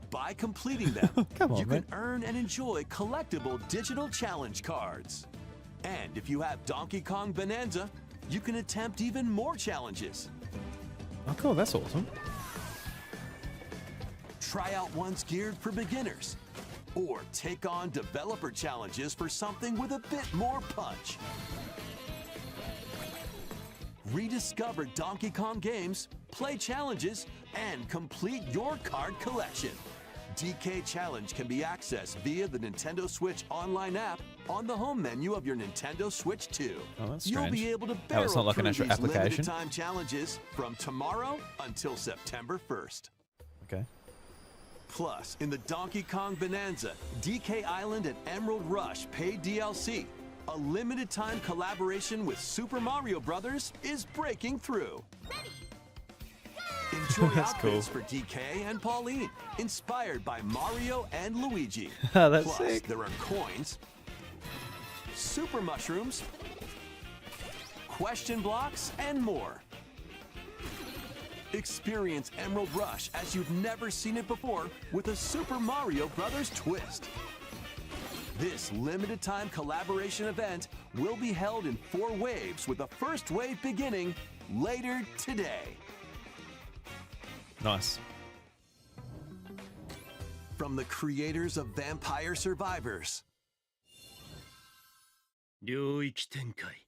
By completing them, Come on, you man. can earn and enjoy collectible digital challenge cards. And if you have Donkey Kong Bonanza, you can attempt even more challenges. Oh, cool. That's awesome. Try out ones geared for beginners, or take on developer challenges for something with a bit more punch. Rediscover Donkey Kong games, play challenges, and complete your card collection. DK Challenge can be accessed via the Nintendo Switch online app on the home menu of your Nintendo Switch 2. Oh, that's You'll strange. be able to How barrel it's not like an through actual these application? limited time challenges from tomorrow until September 1st. Okay. Plus, in the Donkey Kong Bonanza, DK Island and Emerald Rush paid DLC, a limited time collaboration with Super Mario Brothers is breaking through. Enjoy That's outfits cool. for DK and Pauline, inspired by Mario and Luigi. That's Plus, sick. there are coins, super mushrooms, question blocks, and more. Experience Emerald Rush as you've never seen it before with a Super Mario Brothers twist. This limited time collaboration event will be held in 4 waves with the first wave beginning later today. Nice. From the creators of Vampire Survivors, 領域展開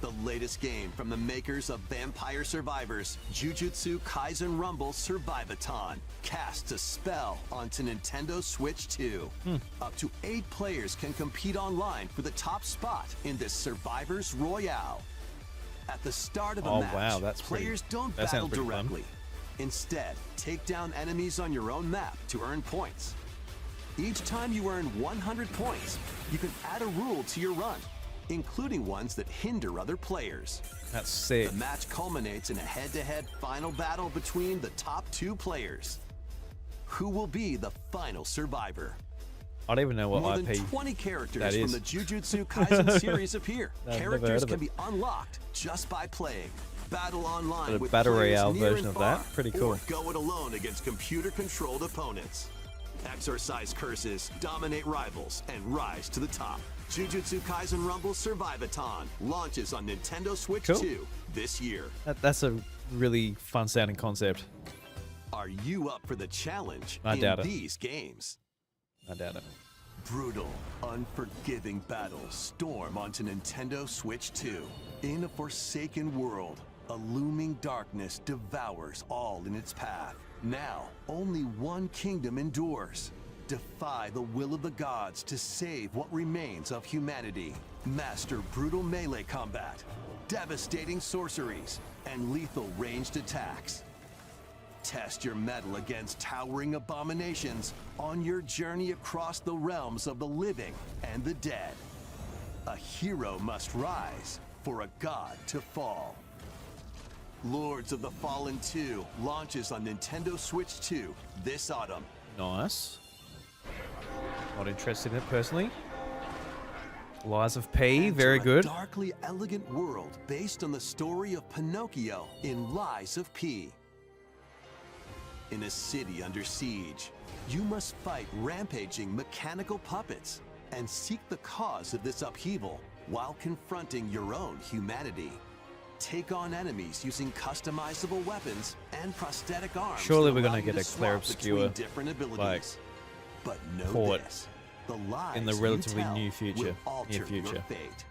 the latest game from the makers of Vampire Survivors, Jujutsu Kaisen Rumble Survivathon, casts a spell onto Nintendo Switch 2. Up to 8 players can compete online for the top spot in this Survivors Royale. At the start of a Oh, match, wow, that's pretty- players don't that battle sounds pretty fun. directly. Instead, take down enemies on your own map to earn points. Each time you earn 100 points, you can add a rule to your run, including ones that hinder other players. That's sick. The match culminates in a head-to-head final battle between the top 2 players. Who will be the final survivor? I don't even know what More IP. than 20 characters that from is. the Jujutsu Kaisen series appear. I've never heard Characters of can it. be unlocked just by playing. Battle online Got a with battle players royale near version and of that? far, Pretty or cool. go it alone against computer-controlled opponents. Exorcise curses, dominate rivals, and rise to the top. Jujutsu Kaisen Rumble Survivathon launches on Nintendo Switch Cool. 2 this year. That's a really fun sounding concept. Are you up for the challenge I in doubt it. these games? I doubt it. Brutal, unforgiving battles storm onto Nintendo Switch 2. In a forsaken world, a looming darkness devours all in its path. Now, only one kingdom endures. Defy the will of the gods to save what remains of humanity. Master brutal melee combat, devastating sorceries, and lethal ranged attacks. Test your mettle against towering abominations on your journey across the realms of the living and the dead. A hero must rise for a god to fall. Lords of the Fallen 2 launches on Nintendo Switch 2 this autumn. Nice. Not interested in it personally. Lies of P, Enter very a good. darkly elegant world based on the story of Pinocchio in Lies of P. In a city under siege, you must fight rampaging mechanical puppets and seek the cause of this upheaval while confronting your own humanity. Take on enemies using customizable weapons and prosthetic arms. Surely that we're allow gonna you get to a Claire swap between Obscura, different abilities. like, But know port this: the lies in the you relatively tell near future- will alter near future. your fate.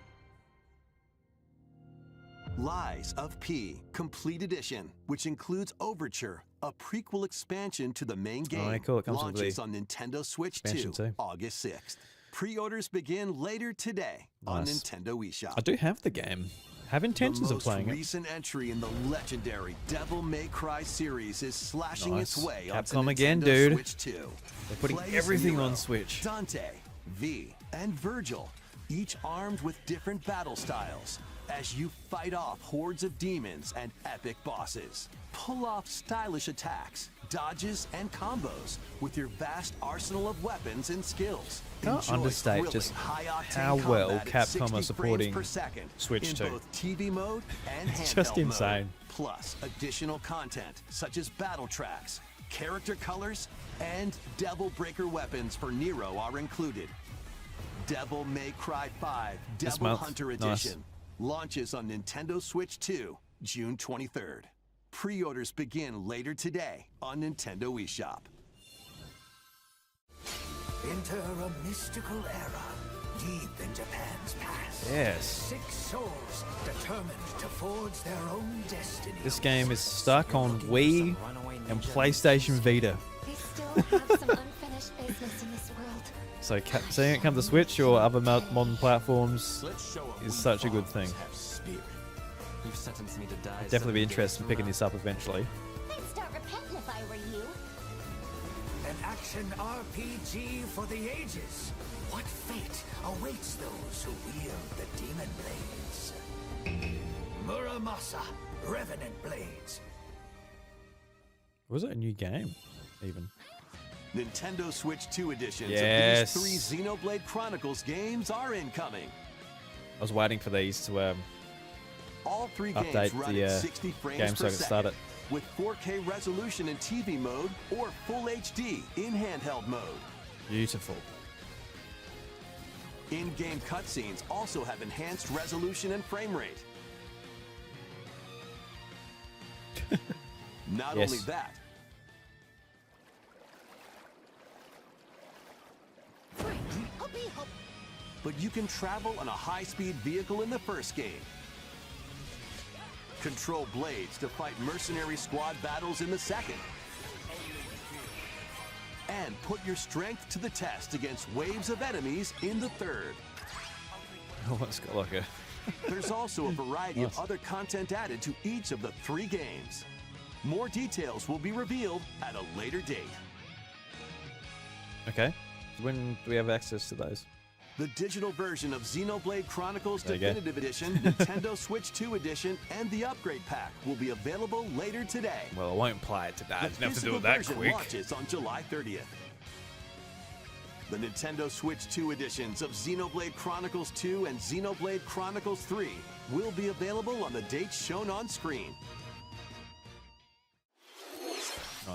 Lies of P Complete Edition, which includes Overture, a prequel expansion to the main game, Alright, cool. It comes with launches the on Nintendo Switch expansion 2, too. August 6th. Pre-orders begin later today on Nice. Nintendo eShop. I do have the game. Have intentions The of most playing it. recent entry in the legendary Devil May Cry series is slashing its Nice. way onto Capcom again, Nintendo dude. Switch 2. They're putting Play as everything Nero, on Switch. Dante, V, and Virgil, each armed with different battle styles. as you fight off hordes of demons and epic bosses. Pull off stylish attacks, dodges, and combos with your vast arsenal of weapons and skills. Can't Enjoy understate thrilling, just high-octane how well combat at Capcom 60 are supporting frames per second Switch in 2. both TV mode and It's handheld just mode. insane. Plus, additional content such as battle tracks, character colors, and Devil Breaker weapons for Nero are included. Devil May Cry 5 This Devil month. Hunter Nice. Edition launches on Nintendo Switch 2, June 23rd. Pre-orders begin later today on Nintendo eShop. Enter a mystical era deep in Japan's past. Yes. 6 souls determined to forge their own destiny. This game is stuck on Wii and PlayStation Vita. They still have some unfinished business in this world. So seeing it come to Switch or other modern platforms is such a good thing. I'd definitely be interested in picking this up eventually. I'd start repenting if I were you. An action RPG for the ages. What fate awaits those who wield the demon blades? Muramasa, Revenant Blades. Was it a new game, even? Nintendo Switch 2 editions Yes. of these 3 Xenoblade Chronicles games are incoming. I was waiting for these to All 3 update games run the at 60 frames game so per I can start second it. with 4K resolution in TV mode or Full HD in handheld mode. Beautiful. In-game cutscenes also have enhanced resolution and frame rate. Not Yes. only that, but you can travel on a high-speed vehicle in the first game. Control blades to fight mercenary squad battles in the second. And put your strength to the test against waves of enemies in the third. Oh, it's got like a... There's also a variety of Nice. other content added to each of the 3 games. More details will be revealed at a later date. Okay. When do we have access to those? The digital version of Xenoblade Chronicles There you go. Definitive Edition, Nintendo Switch 2 Edition, and the Upgrade Pack will be available later today. Well, I won't play it today. I The didn't have to do physical it that version quick. launches on July 30th. The Nintendo Switch 2 editions of Xenoblade Chronicles 2 and Xenoblade Chronicles 3 will be available on the dates shown on screen.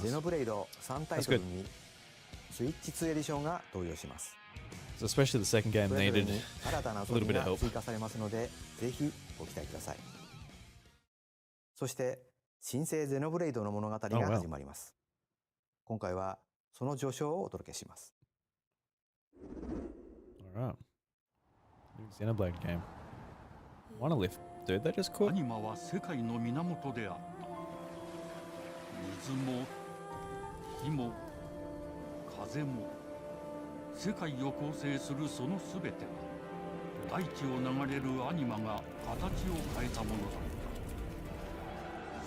ゼノブレイド3タイトルにスイッチ2エディションが登場します。 So especially the second game それぞれ needed に新たな a 遊 little び bit が of 追 help. 加されますので、ぜひご期待ください。そして新生ゼノブレイドの物語が Oh, wow. 始まります。今回はその序章をお届けします。 Alright. New Xenoblade game. Monolith, dude, they just caught. アニマは世界の源であった。水も火も風も世界を構成するそのすべては大地を流れるアニマが形を変えたものだっ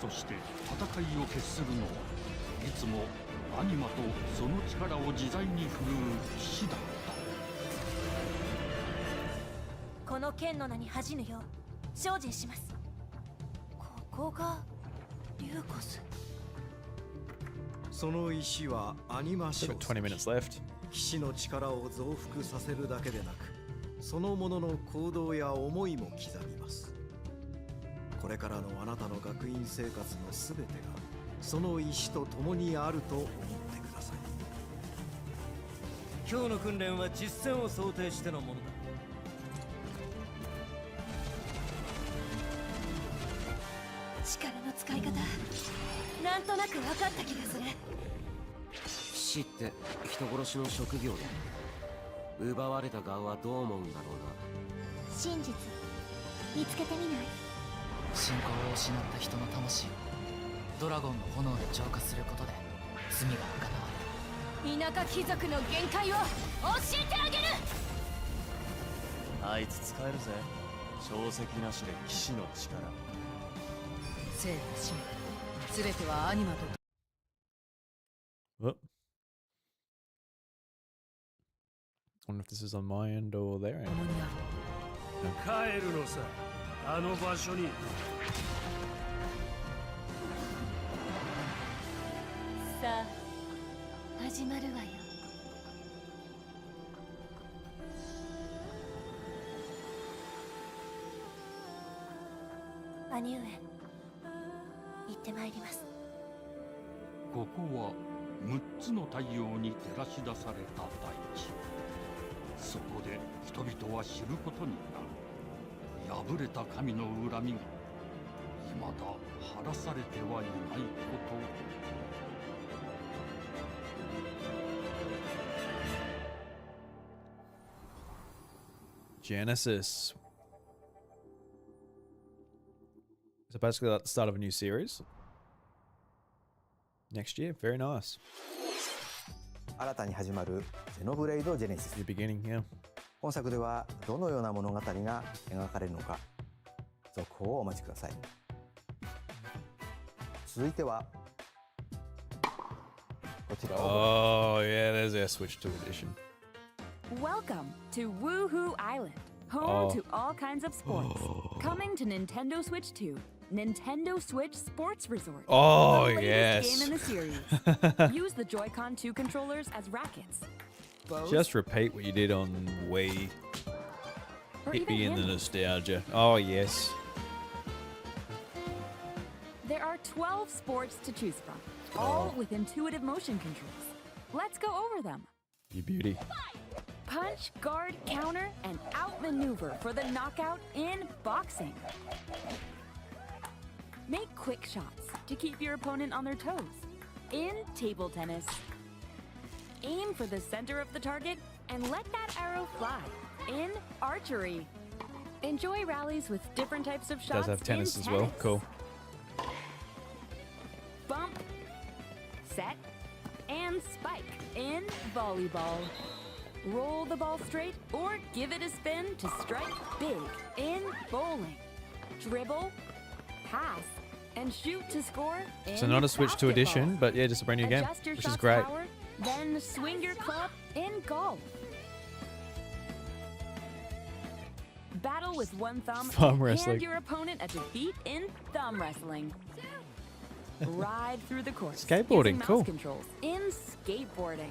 た。そして戦いを決するのはいつもアニマとその力を自在に振るう騎士だった。この剣の名に恥じぬよう精進します。ここがリューコス。その石はアニマ Still 小 got 20 minutes left. 騎士の力を増幅させるだけでなく、そのものの行動や思いも刻みます。これからのあなたの学院生活のすべてがその石と共にあると思ってください。今日の訓練は実戦を想定してのものだ。力の使い方なんとなく分かった気がする。騎士って人殺しの職業だ。奪われた側はどう思うんだろうな。真実見つけてみない？信仰を失った人の魂をドラゴンの炎で浄化することで罪が贖われる。田舎貴族の限界を教えてあげる。あいつ使えるぜ。小石なしで騎士の力。生と死すべてはアニマと Whoop. Wonder if this is on my end or their end. 帰るのさ。あの場所に。さあ始まるわよ。兄上、行ってまいります。ここは6つの太陽に照らし出された大地。そこで人々は知ることになる。破れた神の恨みが未だ晴らされてはいないこと。Genesis. So basically at the start of a new series. Next year. Very nice. 新たに始まるゼノブレイド・ジェネシス。 The beginning, yeah. 本作ではどのような物語が描かれるのか、続報をお待ちください。続いてはこちらを。Oh yeah, there's our Switch 2 edition. Welcome to Woohoo Island, home to all kinds of sports. Coming to Nintendo Switch 2, Nintendo Switch Sports Resort. Oh, the latest yes. game in the series. Use the Joy-Con 2 controllers as rackets. Bows, Just repeat what you did on Wii. or Hit even me in the handles. nostalgia. Oh yes. There are 12 sports to choose from, all with intuitive motion controls. Let's go over them. You beauty. Punch, guard, counter, and outmaneuver for the knockout in boxing. Make quick shots to keep your opponent on their toes. In table tennis, aim for the center of the target and let that arrow fly. In archery, enjoy rallies with different types of It shots. does have tennis in as well. Cool. Bump, set, and spike in volleyball. Roll the ball straight or give it a spin to strike big in bowling. Dribble, pass, and shoot to score in So not a Switch 2 edition, but yeah, just a brand new game, Adjust your which is shot's great. power, then swing your club in golf. Battle with one thumb Thumb and wrestling. hand your opponent a defeat in thumb wrestling. Ride through the course. Skateboarding, using mouse cool. controls in skateboarding.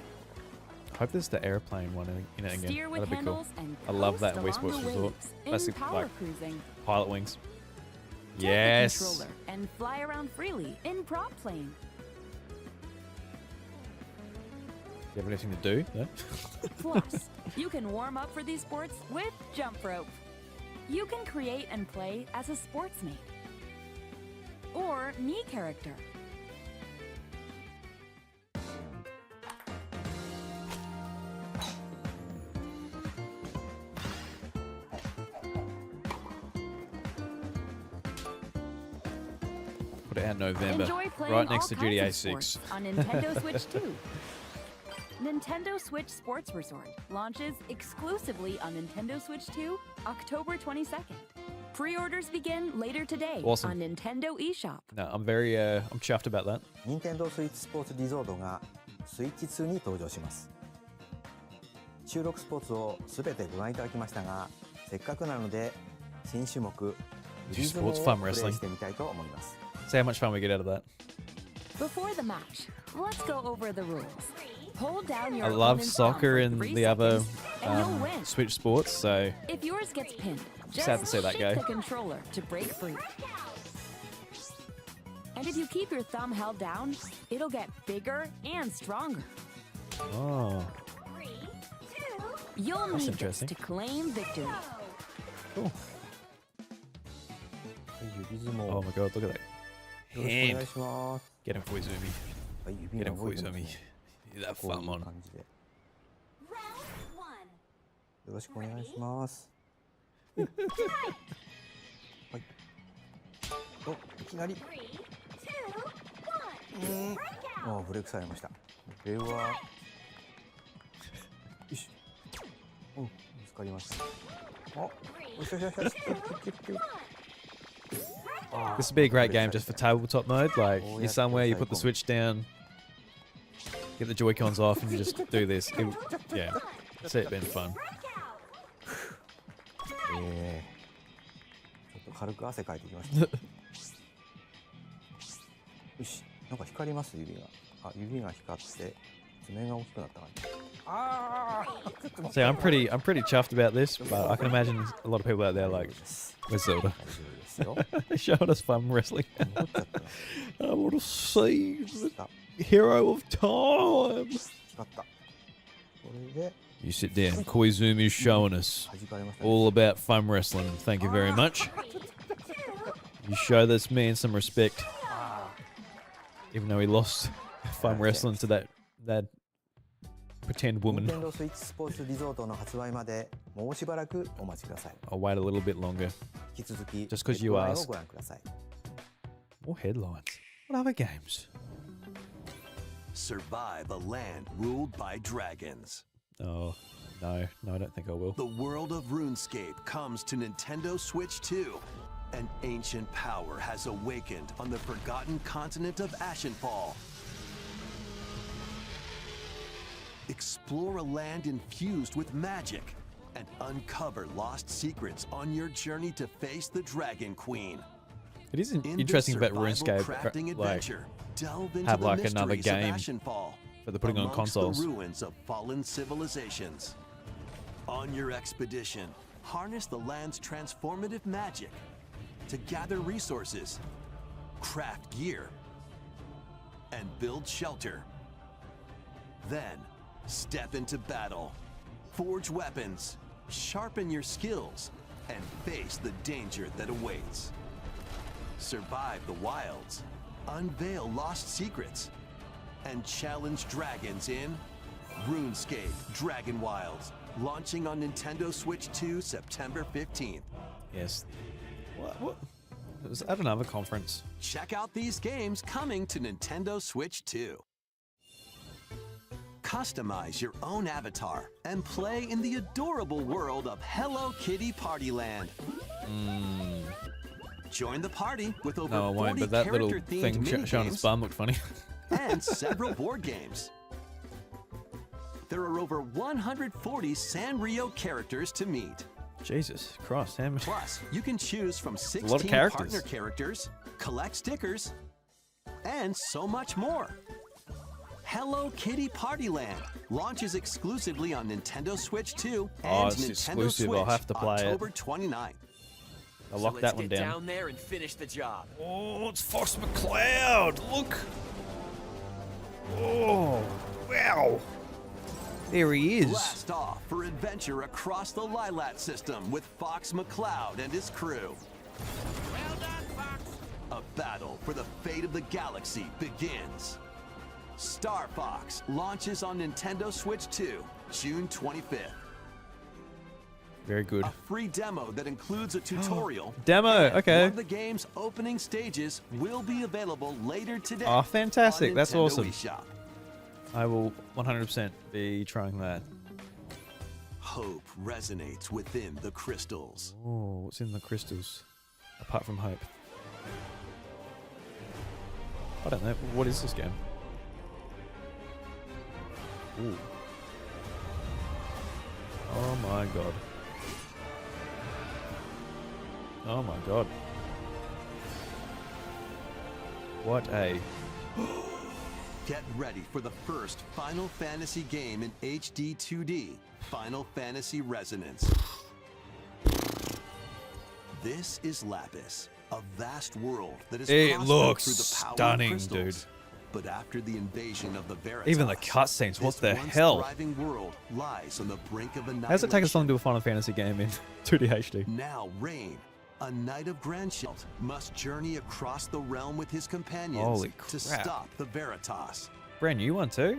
Hope there's the airplane one in it again. Steer with That'd be cool. handles and I love that in Wii coast along Sports the Resort. waves in Classic power like cruising. pilot wings. Take the Yes. controller and fly around freely in prop plane. You have anything to do? No? Plus, you can warm up for these sports with jump rope. You can create and play as a sportsmate or me character. Put it out in November, Enjoy playing right next to all kinds GTA of 6. sports on Nintendo Switch 2. Nintendo Switch Sports Resort launches exclusively on Nintendo Switch 2, October 22nd. Pre-orders begin later today Awesome. on Nintendo eShop. No, I'm very I'm chuffed about that. Nintendo Switch スポーツリゾートがスイッチ2に登場します。収録スポーツをすべてご覧いただきましたが、せっかくなので新種目グリズモを Sports fun プレイ wrestling. してみたいと思います。 See how much fun we get out of that. Before the match, let's go over the rules. Hold down your I love opponent's thumb soccer for and 3 the other seconds, and you'll win. Switch sports, so If yours gets pinned, just Sad to see that shake go. the controller to break free. And if you keep your thumb held down, it'll get bigger and stronger. oh, You'll That's need this interesting. to claim victory. cool. 指相撲 Oh my god, look at that よろしくお願 hand. いします。 Get him Koizumi. はい、指 Get が him 動いてます Koizumi. ね。 That こういう fun one. 感じで。よろしくお願いします。はい。お、いきなり。あ、ブレイクされました。これは。よし。うん、見つかりました。あ、よしよしよしよし。This would be a great game just for tabletop mode. Like you're somewhere, you put the Switch down, get the Joy-Cons off, and you just do this. Yeah, see it being fun. ちょっと軽く汗かいてきましたよし、なんか光ります指が。あ、指が光って爪が大きくなった感じ。See, I'm pretty chuffed about this, but I can imagine a lot of people out there like, where's Zelda? They're showing us fun wrestling. I want to see the hero of time. You sit down. Koizumi is showing us all about fun wrestling. Thank you very much. You show this man some respect, even though he lost fun wrestling to that pretend woman. Nintendo Switch Sports Resort の発売までもうしばらくお待ちください。 I'll wait a little bit longer. 引き続き Just because you ヘッドラインを asked. ご覧ください。 More headlines. What other games? Survive a land ruled by dragons. Oh, no, I don't think I will. The world of RuneScape comes to Nintendo Switch 2. An ancient power has awakened on the forgotten continent of Ashenfall. Explore a land infused with magic and uncover lost secrets on your journey to face the Dragon Queen. It is In interesting this about survival RuneScape, crafting like, adventure, delve into have the like another mysteries game of Ashenfall, that they're putting on amongst consoles. the ruins of fallen civilizations. On your expedition, harness the land's transformative magic to gather resources, craft gear, and build shelter. Then, step into battle, forge weapons, sharpen your skills, and face the danger that awaits. Survive the wilds, unveil lost secrets, and challenge dragons in RuneScape Dragon Wilds, launching on Nintendo Switch 2 September 15th. Yes. What? It was at another conference. Check out these games coming to Nintendo Switch 2. Customize your own avatar and play in the adorable world of Hello Kitty Partyland. Join the party with over No, I won't, 40 but that little character-themed thing showing minigames its bum looked funny. and several board games. There are over 140 Sanrio characters to meet. Jesus Christ, how many? Plus, you can choose from a 16 lot of characters. partner characters, collect stickers, and so much more. Hello Kitty Partyland launches exclusively on Nintendo Switch 2 Oh, and it's Nintendo exclusive. Switch I'll have to play it. October 29th. I'll lock that one Get down. down there and finish the job. Oh, it's Fox McCloud. Look. Oh, wow. There he is. Blast off for adventure across the Lilat system with Fox McCloud and his crew. Well done, Fox. A battle for the fate of the galaxy begins. Star Fox launches on Nintendo Switch 2, June 25th. Very good. A free demo that includes a tutorial. Demo, and okay. One of the game's opening stages will be available later today. Oh, fantastic. on That's Nintendo awesome. eShop. I will 100% be trying that. Hope resonates within the crystals. Oh, what's in the crystals? Apart from hope. I don't know. What is this game? Ooh. Oh my god. Oh my god. What a... Get ready for the first Final Fantasy game in HD 2D, Final Fantasy Resonance. This is Lapis, a vast world that is It prospered looks through the power stunning, of crystals. dude. But after the invasion of the Veritas, Even the cutscenes, what this the once hell? thriving world lies on the brink of annihilation. How does it take us long to do a Final Fantasy game in 2D HD? Now Rain, a knight of Grandchild, must journey across the realm with his companions Holy to crap. stop the Veritas. Brand new one too?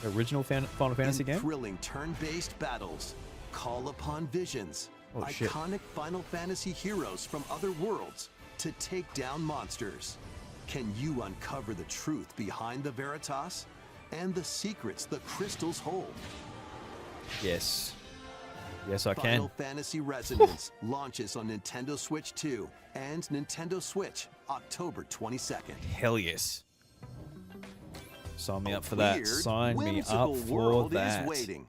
The original Final Fantasy In game? thrilling turn-based battles, call upon visions, Oh, shit. iconic Final Fantasy heroes from other worlds to take down monsters. Can you uncover the truth behind the Veritas and the secrets the crystals hold? Yes. Yes, I Final can. Fantasy Resonance launches on Nintendo Switch 2 and Nintendo Switch October 22nd. Hell yes. Sign me A up for that. weird, Sign me whimsical up for world that. is waiting.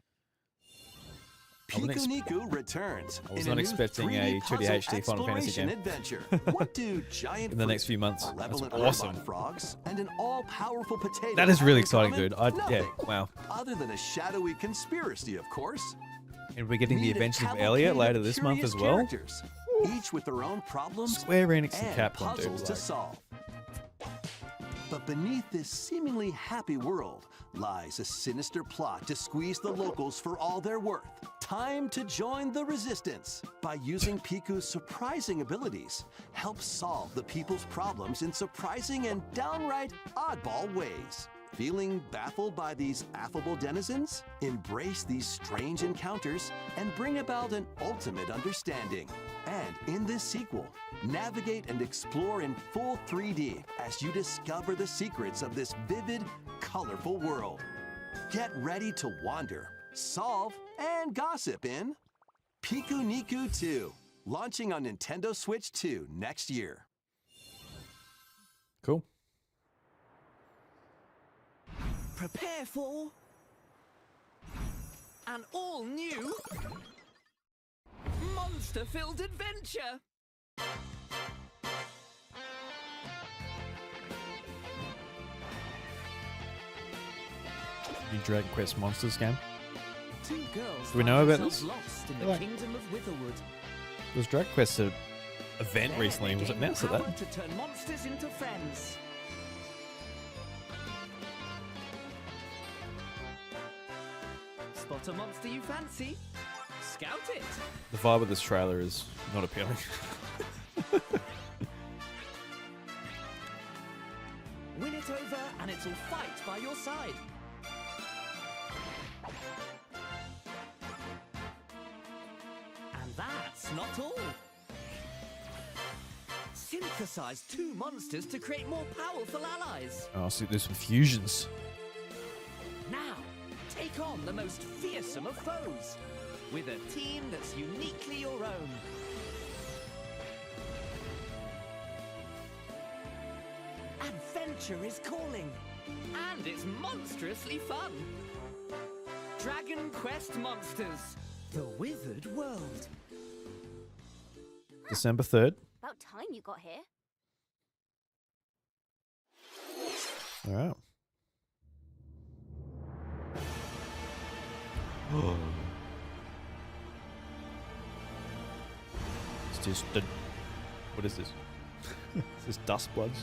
Piku Niku returns I was in not a new expecting 3D a puzzle 2D Final Fantasy exploration game. adventure. What do giant In the next fruit, few months. That's malevolent awesome. robot frogs, and an all-powerful potato That is have really in exciting, common? dude. Yeah, Nothing. wow. Other than a shadowy conspiracy, of course. And we're getting the Meet a Adventures of cavalcade Elliot of later this month curious as well. characters, each with their own problems Square Enix and and Capcom, dude. puzzles to Like, solve. But beneath this seemingly happy world lies a sinister plot to squeeze the locals for all they're worth. Time to join the resistance. By using Piku's surprising abilities, help solve the people's problems in surprising and downright oddball ways. Feeling baffled by these affable denizens? Embrace these strange encounters and bring about an ultimate understanding. And in this sequel, navigate and explore in full 3D as you discover the secrets of this vivid, colorful world. Get ready to wander, solve, and gossip in Piku Niku 2, launching on Nintendo Switch 2 next year. cool. Prepare for an all-new monster-filled adventure. New Dragon Quest Monsters game. Two girls Do we know about find this? themselves lost in the Like- kingdom of Witherwood. There was Dragon Quest event There recently. they Was it gain announced at power that? to turn monsters into friends. Spot a monster you fancy? Scout it. The vibe of this trailer is not appealing. Win it over and it'll fight by your side. And that's not all. Synthesize two monsters to create more powerful allies. Oh, I see this with fusions. Now, take on the most fearsome of foes with a team that's uniquely your own. Adventure is calling, and it's monstrously fun. Dragon Quest Monsters, the Withered World. December 3rd. About time you got here. All right. It's just the. What is this? Is this Dust Bloods?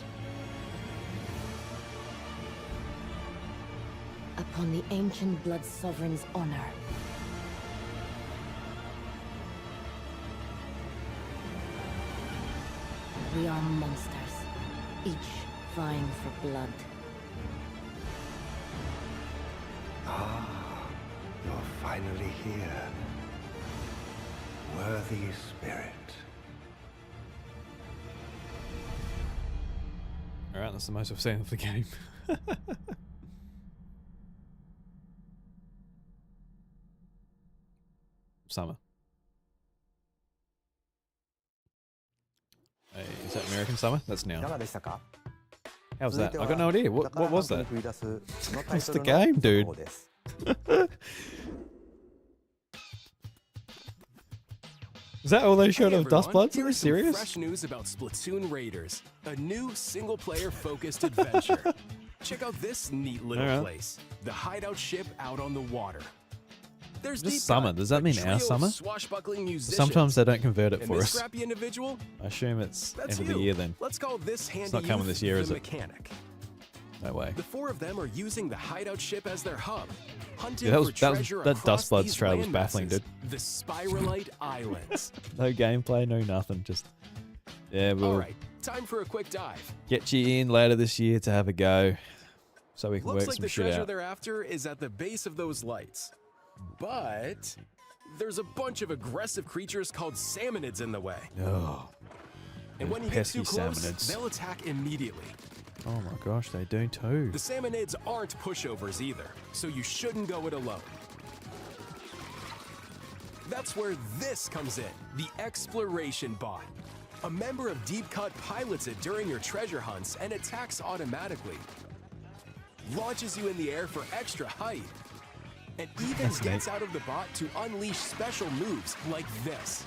Upon the ancient blood sovereign's honor. We are monsters, each vying for blood. Ah, you're finally here. Worthy spirit. All right, that's the most I've seen of the game. Summer. Hey, is that American Summer? That's now. いかがでしたか？ How's 続い that? て I は got no idea. What 宝 was 箱に that? 繰り出すそのタイ It's ト the ルの game, dude. 速報です。 Is that all they showed Hey of Dust everyone, Bloods? Are you here's some serious? fresh news about Splatoon Raiders, a new single-player focused adventure. Check out this neat little Alright. place, the hideout ship out on the water. There's Just Deep summer. Cut, Does that a mean trio our of summer? swashbuckling musicians. Sometimes they don't convert it And for this us. scrappy individual, I assume it's that's end of the you. year then. Let's call this handy It's not coming youth this year, the is it? mechanic. No way. The four of them are using the hideout ship as their hub, hunting Yeah, that was for that, was, treasure that across Dust Bloods these trailer was land baffling, masses, dude. the Spiralite Islands. No gameplay, no nothing. Just yeah, we'll Alright, time for a quick dive. get you in later this year to have a go, so we can Looks work like some the shit treasure out. they're after is at the base of those lights. But there's a bunch of aggressive creatures called salmonids in the way. Oh, And when you get pesky too close, salmonids. they'll attack immediately. Oh my gosh, they do too. The salmonids aren't pushovers either, so you shouldn't go it alone. That's where this comes in, the exploration bot. A member of Deep Cut pilots it during your treasure hunts and attacks automatically. Launches you in the air for extra height. and even That's gets neat. out of the bot to unleash special moves like this.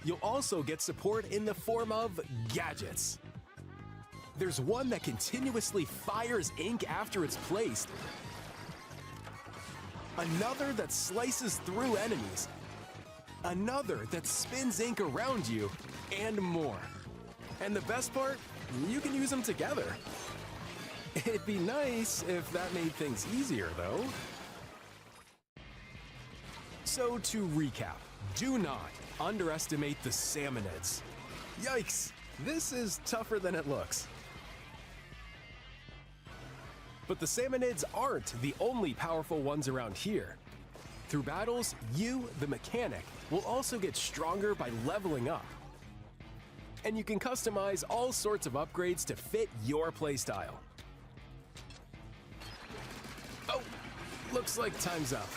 You'll also get support in the form of gadgets. There's one that continuously fires ink after it's placed, another that slices through enemies, another that spins ink around you, and more. And the best part, you can use them together. It'd be nice if that made things easier, though. So to recap, do not underestimate the Salmonids. Yikes, this is tougher than it looks. But the Salmonids aren't the only powerful ones around here. Through battles, you, the mechanic, will also get stronger by leveling up. And you can customize all sorts of upgrades to fit your playstyle. Oh, looks like time's up.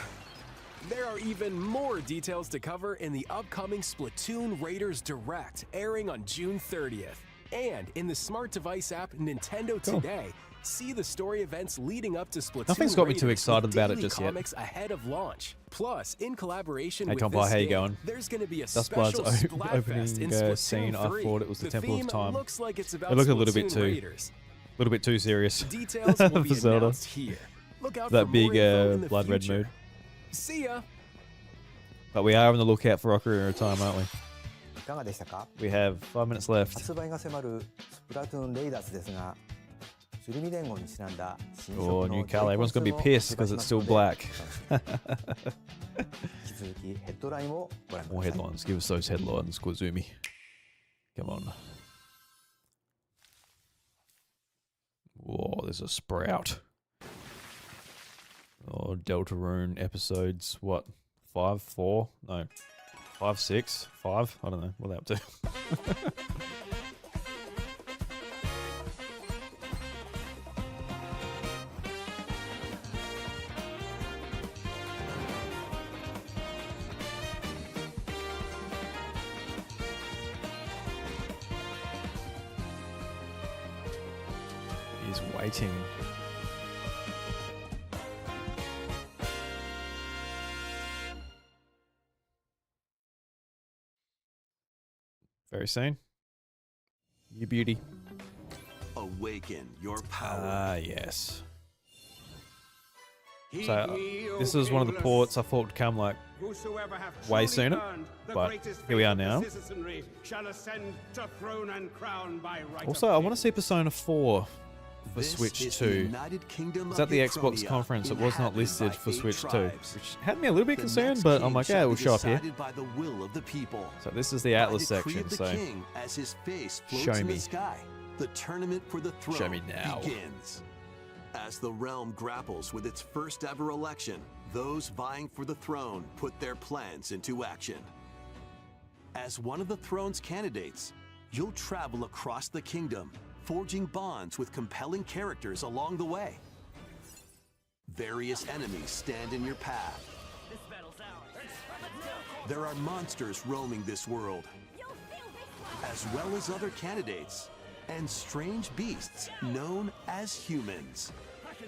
There are even more details to cover in the upcoming Splatoon Raiders Direct, airing on June 30th. And in the smart device app Nintendo Today, see the story events leading up to Splatoon Nothing's got me too Raiders excited with about it daily just yet. comics ahead of launch. Plus, in collaboration Hey with Tom, this how you game, going? there's going to be a Dustblood's special Splatfest in opening Splatoon scene. I 3. thought it was the Temple theme of Time. looks like it's about It looked a little bit Splatoon Raiders. too serious. Details will for be Zelda. announced here. Look out That for big more info in the blood red future. mood. See ya. But we are on the lookout for Ocarina of Time, aren't we? いかがでしたか？ We have 5 minutes left. 発売が迫るスプラトゥーンレイダーズですが、シュルミ連合にちなんだ新色 Oh, の new color. Everyone's going to be pissed because it's still black. 引き続きヘッドラインをご覧く More ださい。 headlines. Give us those headlines, Koizumi. Come on. Whoa, there's a sprout. Oh, Deltarune episodes, what? 5, 4? No. 5, 6? 5? I don't know. What are they up to? He's waiting. Very soon. You beauty. Awaken your power. Ah, yes. So, this is one of the ports I thought would come like way sooner, but here we are now. Also, I want to see Persona 4 for This Switch is the 2. United Kingdom Is at of the Xbox Ucronia, conference. It was not inhabited listed by for 8 Switch 2, tribes. which had me a little bit The concerned, next but I'm king like, shall yeah, be we'll show up here. decided by the will of the people. So this is the By Atlas decree section, of the so king, as his face floats show in me. the sky, the tournament for the throne Show me now. begins. As the realm grapples with its first ever election, those vying for the throne put their plans into action. As one of the throne's candidates, you'll travel across the kingdom, forging bonds with compelling characters along the way. Various enemies stand in your path. There are monsters roaming this world, as well as other candidates, and strange beasts known as humans.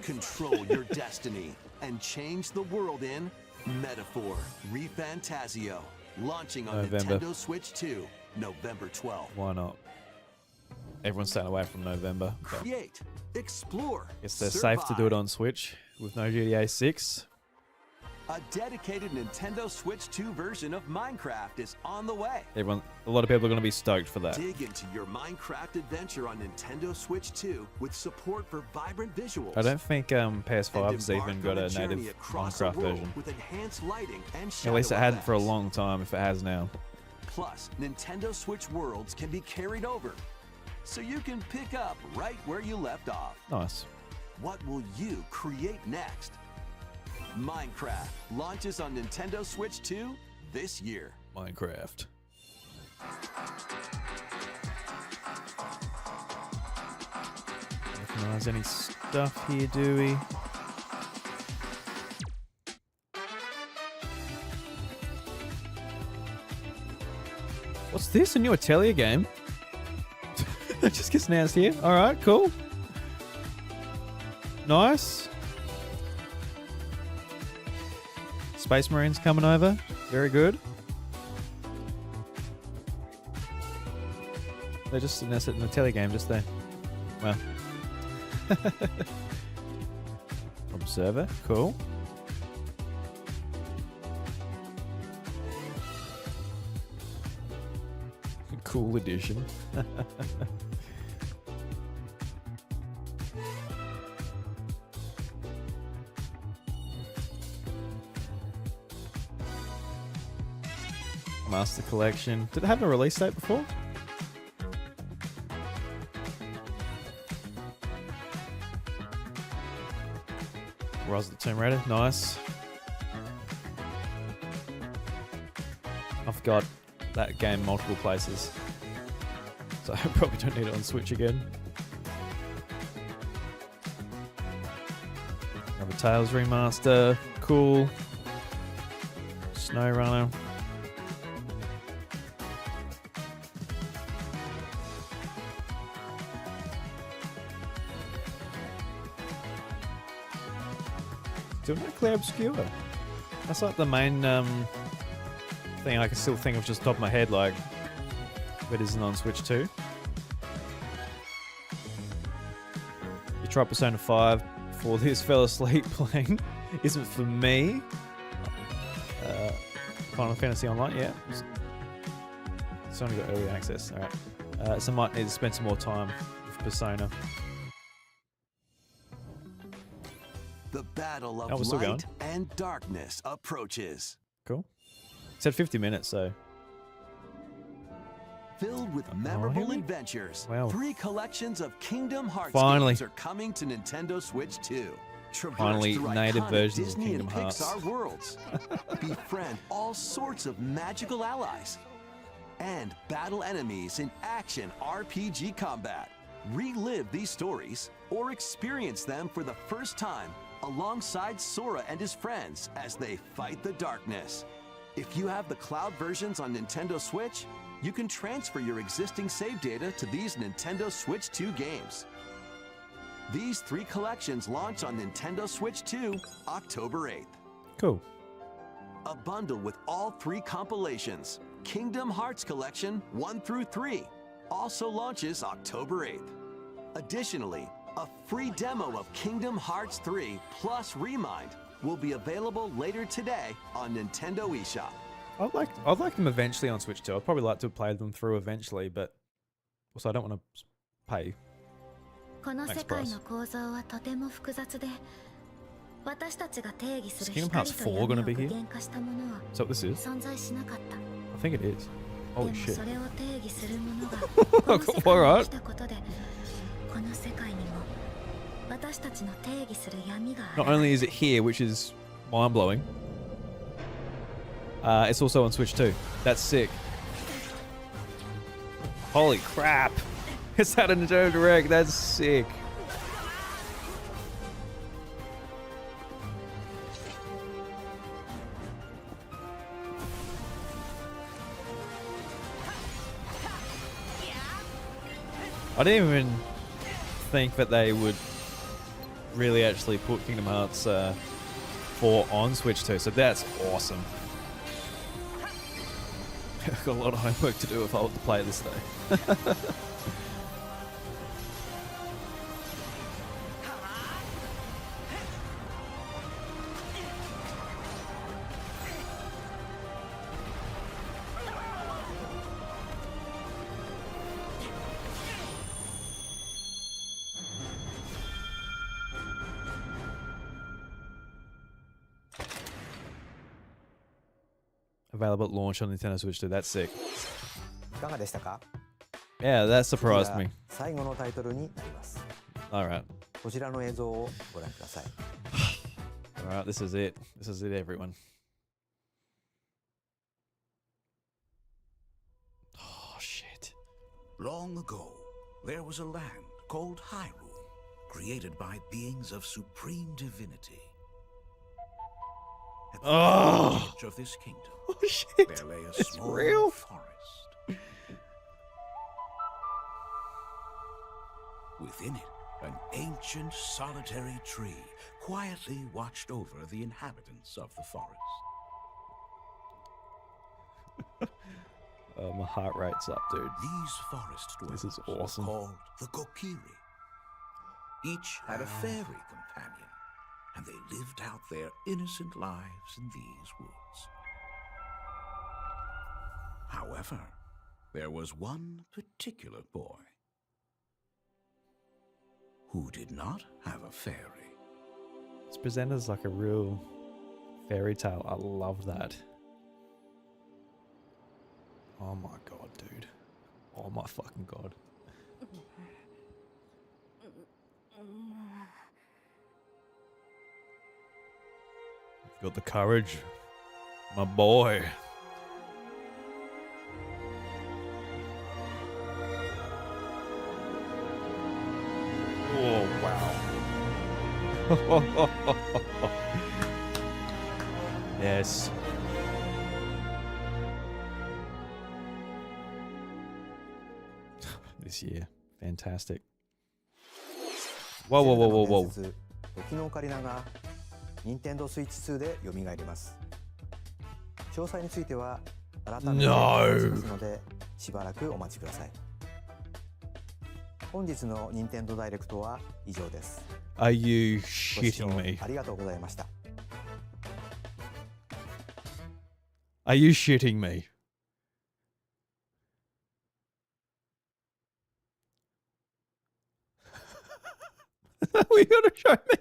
Control your destiny and change the world in Metaphor ReFantazio, launching on November. Nintendo Switch 2, November 12th. Why not? Everyone's staying away from November. So Create, explore, guess they're safe to do it survive. on Switch with no GTA 6. A dedicated Nintendo Switch 2 version of Minecraft is on the way. A lot of people are going to be stoked for that. Dig into your Minecraft adventure on Nintendo Switch 2 with support for vibrant visuals. I don't think PS5's and even embark got on a journey native across a Minecraft world version. with enhanced lighting and At least it shadow hadn't for a effects. long time, if it has now. Plus, Nintendo Switch worlds can be carried over, so you can pick up right where you left off. Nice. What will you create next? Minecraft launches on Nintendo Switch 2 this year. Minecraft. Recognize any stuff here, do we? What's this? A new Atelier game? It just gets announced here. Alright, cool. Nice. Space Marines coming over. Very good. They're just in the telly game just there. Well. Observer. Cool. Cool edition. Master Collection. Did it have a release date before? Rise of the Tomb Raider. Nice. I've got that game multiple places. So I probably don't need it on Switch again. Another Tales remaster. Cool. SnowRunner. Still not clear obscure. That's like the main thing I can still think of just top of my head, like, but isn't on Switch 2. You tried Persona 5 before this, fell asleep playing. Isn't for me. Final Fantasy Online, yeah. It's only got early access, alright. So might need to spend some more time with Persona. The battle of we're still going. light and darkness approaches. Cool. It said 50 minutes, so. Filled with memorable adventures, Wow. 3 collections of Kingdom Hearts Finally. games are coming to Nintendo Switch 2. Traverse Finally, through native iconic versions of Disney Kingdom and Hearts. Pixar worlds. Befriend all sorts of magical allies. And battle enemies in action RPG combat. Relive these stories or experience them for the first time alongside Sora and his friends as they fight the darkness. If you have the cloud versions on Nintendo Switch, you can transfer your existing save data to these Nintendo Switch 2 games. These 3 collections launch on Nintendo Switch 2 October 8th. Cool. A bundle with all 3 compilations, Kingdom Hearts Collection 1 through 3, also launches October 8th. Additionally, a free demo of Kingdom Hearts 3 plus Remind will be available later today on Nintendo eShop. I'd like them eventually on Switch 2. I'd probably like to play them through eventually, but also I don't want to pay この max 世界 price. の構造はとても複雑で、私たちが定義す Is る Kingdom 光 Hearts と 4 闇 gonna を be 具 here? 現化したものは Is that what this is? 存在しなかった。 I think it is. で Holy も shit. それを定義するものがこの世界に Alright. 来たことで、この世界にも私たちの定義する闇がある。 Not only is it here, which is mind blowing, it's also on Switch 2. That's sick. Holy crap! It's at a Nintendo Direct. That's sick. I didn't even think that they would really actually put Kingdom Hearts 4 on Switch 2, so that's awesome. I've got a lot of homework to do if I want to play this though. Available at launch on Nintendo Switch 2. That's sick. いかがでしたか？ Yeah, that surprised me. 最後のタイトルになります。 Alright. こちらの映像をご覧ください。 Alright, this is it. This is it, everyone. Oh, shit. Long ago, there was a land called Hyrule, created by beings of supreme divinity. At the Oh. edge of this kingdom, Oh, shit. there lay a It's small real. forest. Within it, an ancient solitary tree quietly watched over the inhabitants of the forest. Oh, my heart rate's up, dude. These forest dwellers This is awesome. were called the Kokiri. Each had a fairy companion, and they lived out their innocent lives in these woods. However, there was one particular boy who did not have a fairy. It's presented as like a real fairy tale. I love that. Oh my god, dude. Oh my fucking god. You've got the courage, my boy. Oh, wow. Yes. This year. Fantastic. Whoa, whoa, whoa, whoa, whoa. 時のオカリナが任天堂スイッチ2で蘇ります。詳細については改めて発表しますので、しばらくお待ちください。本日の任天堂ダイレクトは以上です。Are you ご視聴 shitting me? ありがとうございました。Are you shitting me? We gotta show me.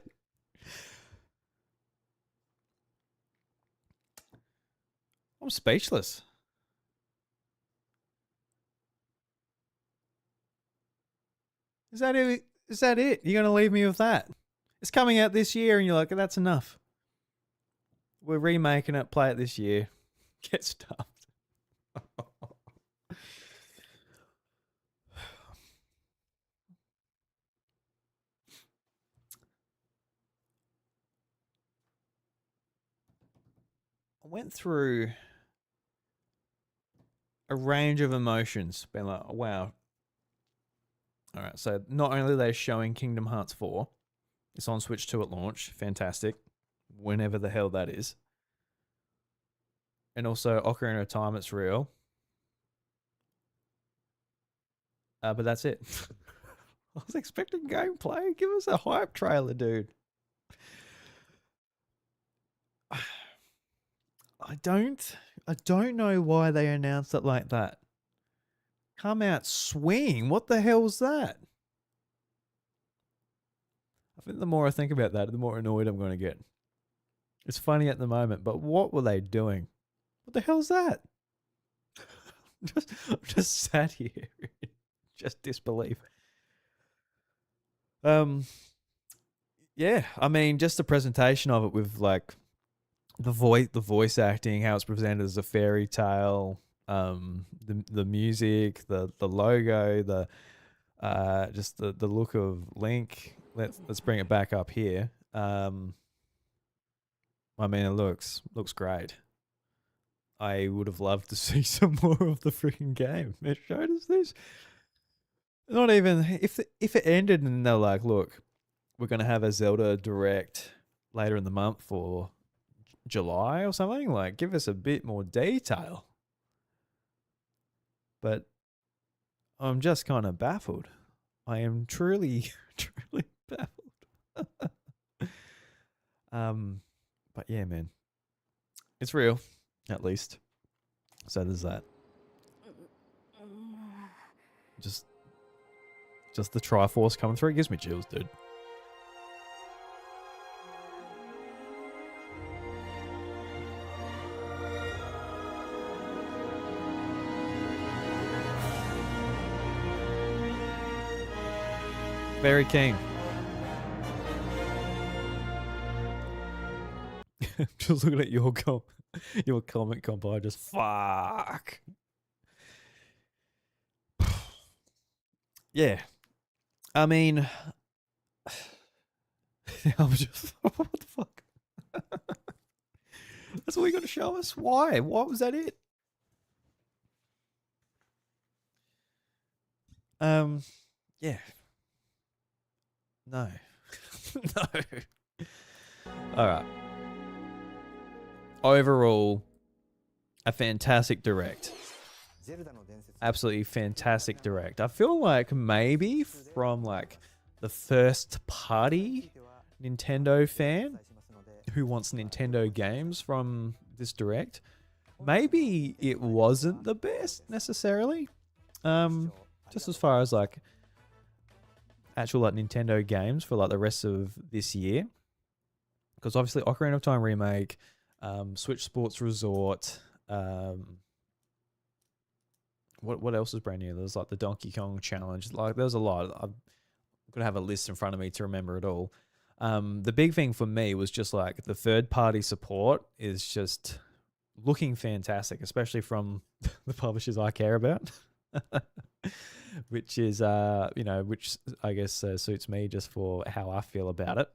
I'm speechless. Is that it? Is that it? You're gonna leave me with that? It's coming out this year, and you're like, that's enough. We're remaking it. Play it this year. Get stuffed. I went through a range of emotions. Been like, oh, wow. All right, so not only are they showing Kingdom Hearts 4, it's on Switch 2 at launch. Fantastic. Whenever the hell that is. And also Ocarina of Time, it's real. But that's it. I was expecting gameplay. Give us a hype trailer, dude. I don't know why they announced it like that. Come out swinging. What the hell was that? I think the more I think about that, the more annoyed I'm going to get. It's funny at the moment, but what were they doing? What the hell's that? I'm just sat here, just disbelief. Yeah, I mean, just the presentation of it with like the voice acting, how it's presented as a fairy tale, the music, the logo, the just the look of Link. Let's bring it back up here. I mean, it looks great. I would have loved to see some more of the freaking game. It showed us this. Not even if it ended and they're like, look, we're gonna have a Zelda Direct later in the month for July or something. Like, give us a bit more detail. But I'm just kind of baffled. I am truly baffled. But yeah, man, it's real, at least. So there's that. Just the Triforce coming through, it gives me chills, dude. Very keen. Just looking at your comment comp, I just fuck. Yeah. I mean, I'm just what the fuck? That's all you got to show us? Why? Why was that it? Yeah. No. No. All right. Overall, a fantastic direct. Absolutely fantastic direct. I feel like maybe from like the first party Nintendo fan who wants Nintendo games from this direct, maybe it wasn't the best necessarily. Just as far as like actual like Nintendo games for like the rest of this year, because obviously Ocarina of Time remake, Switch Sports Resort. What else is brand new? There's like the Donkey Kong Challenge. Like there's a lot. I'm gonna have a list in front of me to remember it all. The big thing for me was just like the third party support is just looking fantastic, especially from the publishers I care about, which is which I guess suits me just for how I feel about it.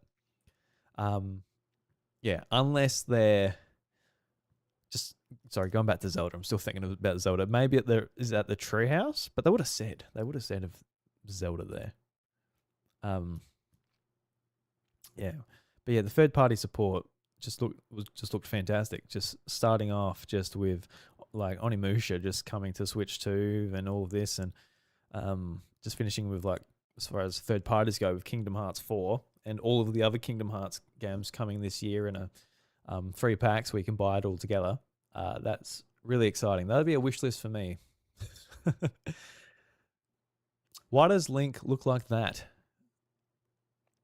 Yeah, unless they're just going back to Zelda. I'm still thinking about Zelda. Maybe is at the treehouse, but they would have said of Zelda there. Yeah, but yeah, the third party support just looked fantastic. Just starting off just with like Onimusha just coming to Switch 2 and all of this, and just finishing with like as far as third parties go with Kingdom Hearts 4 and all of the other Kingdom Hearts games coming this year in a 3 packs where you can buy it all together. That's really exciting. That'd be a wish list for me. Why does Link look like that?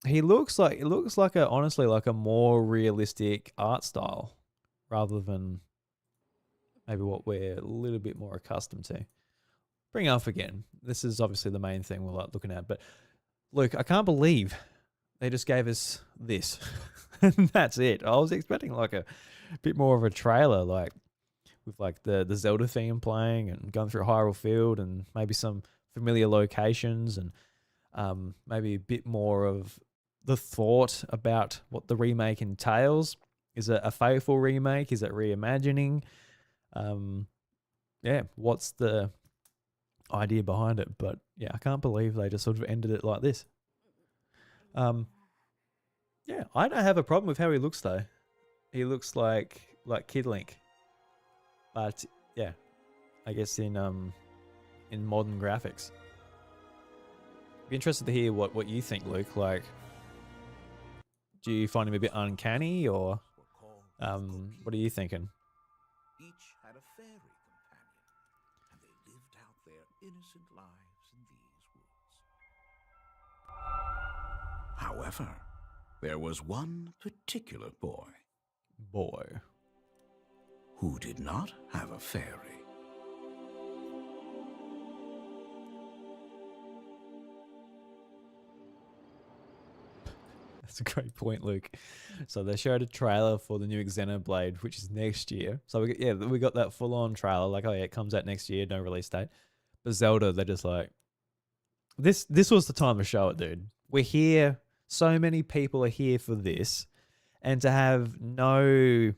It looks like honestly like a more realistic art style rather than maybe what we're a little bit more accustomed to. Bring up again. This is obviously the main thing we're like looking at, but Luke, I can't believe they just gave us this. And that's it. I was expecting like a bit more of a trailer, like with like the Zelda theme playing and going through Hyrule Field and maybe some familiar locations and maybe a bit more of the thought about what the remake entails. Is it a faithful remake? Is it reimagining? Yeah, what's the idea behind it? But yeah, I can't believe they just sort of ended it like this. Yeah, I don't have a problem with how he looks though. He looks like Kid Link, but yeah, I guess in modern graphics. Be interested to hear what you think, Luke. Like, do you find him a bit uncanny, or what are you thinking? Each had a fairy companion, and they lived out their innocent lives in these woods. However, there was one particular boy who did not have a fairy. That's a great point, Luke. So they showed a trailer for the new Xenoblade, which is next year. So we got that full-on trailer, like, oh yeah, it comes out next year, no release date. But Zelda, they're just like, this was the time to show it, dude. We're here. So many people are here for this. And to have no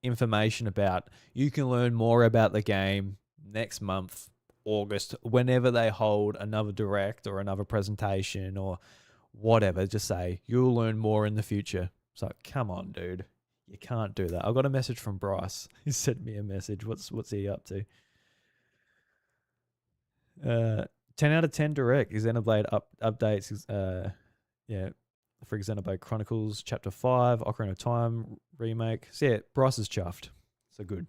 information about, you can learn more about the game next month, August, whenever they hold another direct or another presentation or whatever, just say you'll learn more in the future. So come on, dude, you can't do that. I got a message from Bryce. He sent me a message. What's he up to? 10 out of 10 direct. Xenoblade updates. Yeah, for Xenoblade Chronicles Chapter 5, Ocarina of Time remake. So yeah, Bryce is chuffed. So good.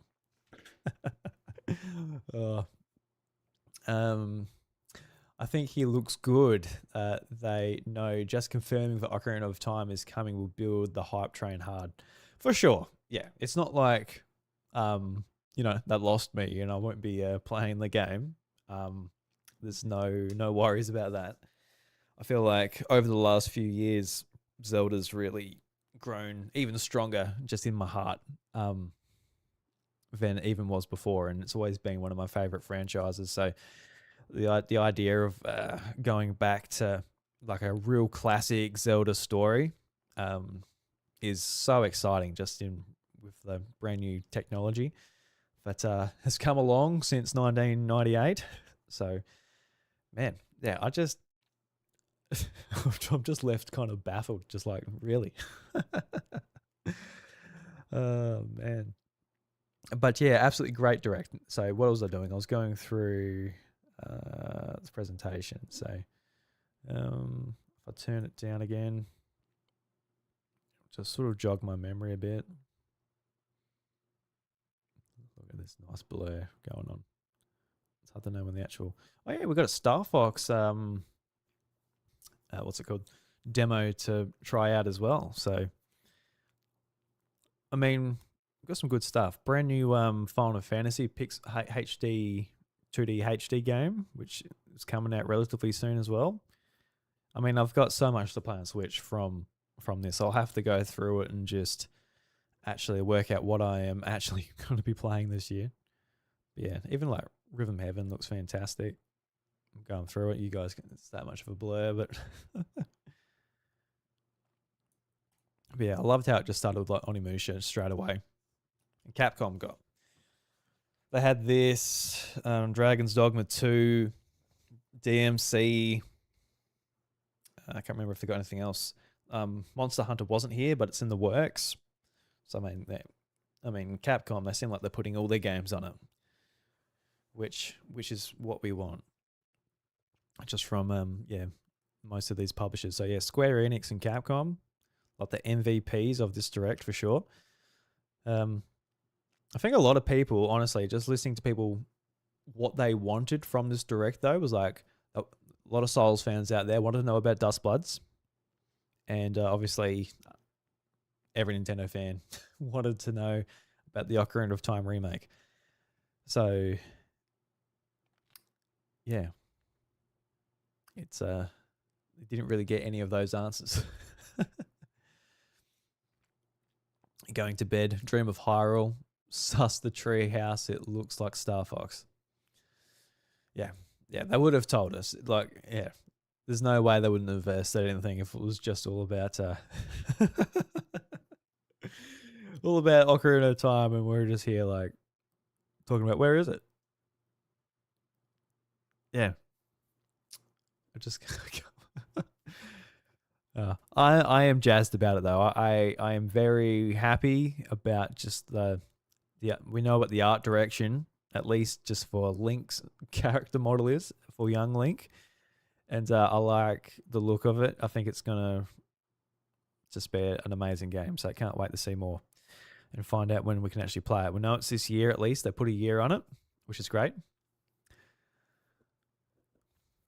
I think he looks good. They know just confirming that Ocarina of Time is coming will build the hype train hard. For sure. Yeah. It's not like, that lost me and I won't be playing the game. There's no worries about that. I feel like over the last few years, Zelda's really grown even stronger just in my heart than it even was before. And it's always been one of my favorite franchises. So the idea of going back to like a real classic Zelda story is so exciting just with the brand new technology that has come along since 1998. So, man, yeah, I'm just left kind of baffled, just like, really? Oh, man. But yeah, absolutely great direct. So what was I doing? I was going through this presentation. So if I turn it down again, just sort of jog my memory a bit. Look at this nice blur going on. It's hard to know when the actual. Oh yeah, we've got a Star Fox. What's it called? Demo to try out as well. So, I mean, we've got some good stuff. Brand new Final Fantasy HD 2D HD game, which is coming out relatively soon as well. I mean, I've got so much to play on Switch from this. I'll have to go through it and just actually work out what I am actually going to be playing this year. But yeah, even like Rhythm Heaven looks fantastic. I'm going through it. You guys, it's that much of a blur, but but yeah, I loved how it just started with like Onimusha straight away. And Capcom they had this Dragon's Dogma 2, DMC. I can't remember if they got anything else. Monster Hunter wasn't here, but it's in the works. So I mean, Capcom, they seem like they're putting all their games on it, which is what we want. Just from most of these publishers. So yeah, Square Enix and Capcom, like the MVPs of this direct for sure. I think a lot of people, honestly, just listening to people, what they wanted from this direct though was like a lot of Souls fans out there wanted to know about Dustbloods, and obviously every Nintendo fan wanted to know about the Ocarina of Time remake. So yeah, it's it didn't really get any of those answers. Going to bed, Dream of Hyrule, suss the Treehouse, it looks like Star Fox. Yeah, they would have told us. Like, yeah, there's no way they wouldn't have said anything if it was just all about all about Ocarina of Time, and we're just here like talking about where is it? Yeah, I just I am jazzed about it though. I am very happy about just we know what the art direction, at least just for Link's character model is for young Link, and I like the look of it. I think it's gonna just be an amazing game. So I can't wait to see more and find out when we can actually play it. We know it's this year at least. They put a year on it, which is great.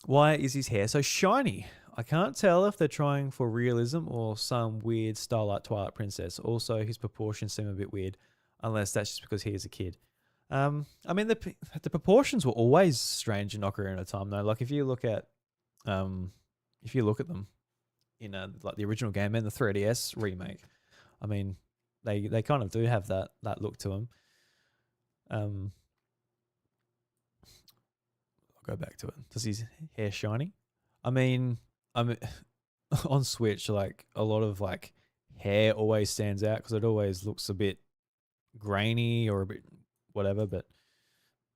Why is his hair so shiny? I can't tell if they're trying for realism or some weird style like Twilight Princess. Also, his proportions seem a bit weird, unless that's just because he is a kid. I mean, the proportions were always strange in Ocarina of Time, though. Like if you look at them in like the original game and the 3DS remake, I mean, they kind of do have that look to them. I'll go back to it. Does his hair shiny? I mean, on Switch, like a lot of like hair always stands out because it always looks a bit grainy or a bit whatever, but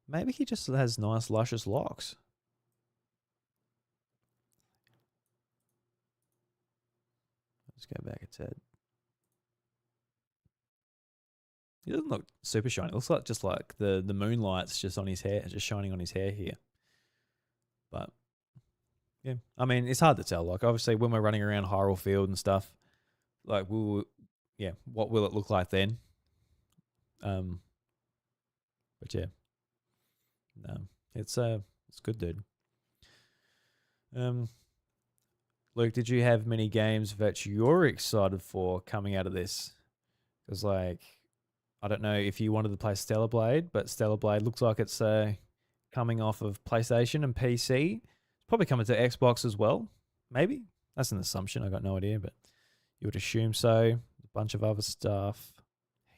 maybe he just has nice luscious locks. Let's go back a tad. He doesn't look super shiny. It looks like just like the moonlight's just on his hair, just shining on his hair here. But yeah, I mean, it's hard to tell. Like obviously when we're running around Hyrule Field and stuff, like what will it look like then? But yeah, no, it's good, dude. Luke, did you have many games that you're excited for coming out of this? Because like, I don't know if you wanted to play Stellar Blade, but Stellar Blade looks like it's coming off of PlayStation and PC. It's probably coming to Xbox as well. Maybe that's an assumption. I got no idea, but you would assume so. A bunch of other stuff.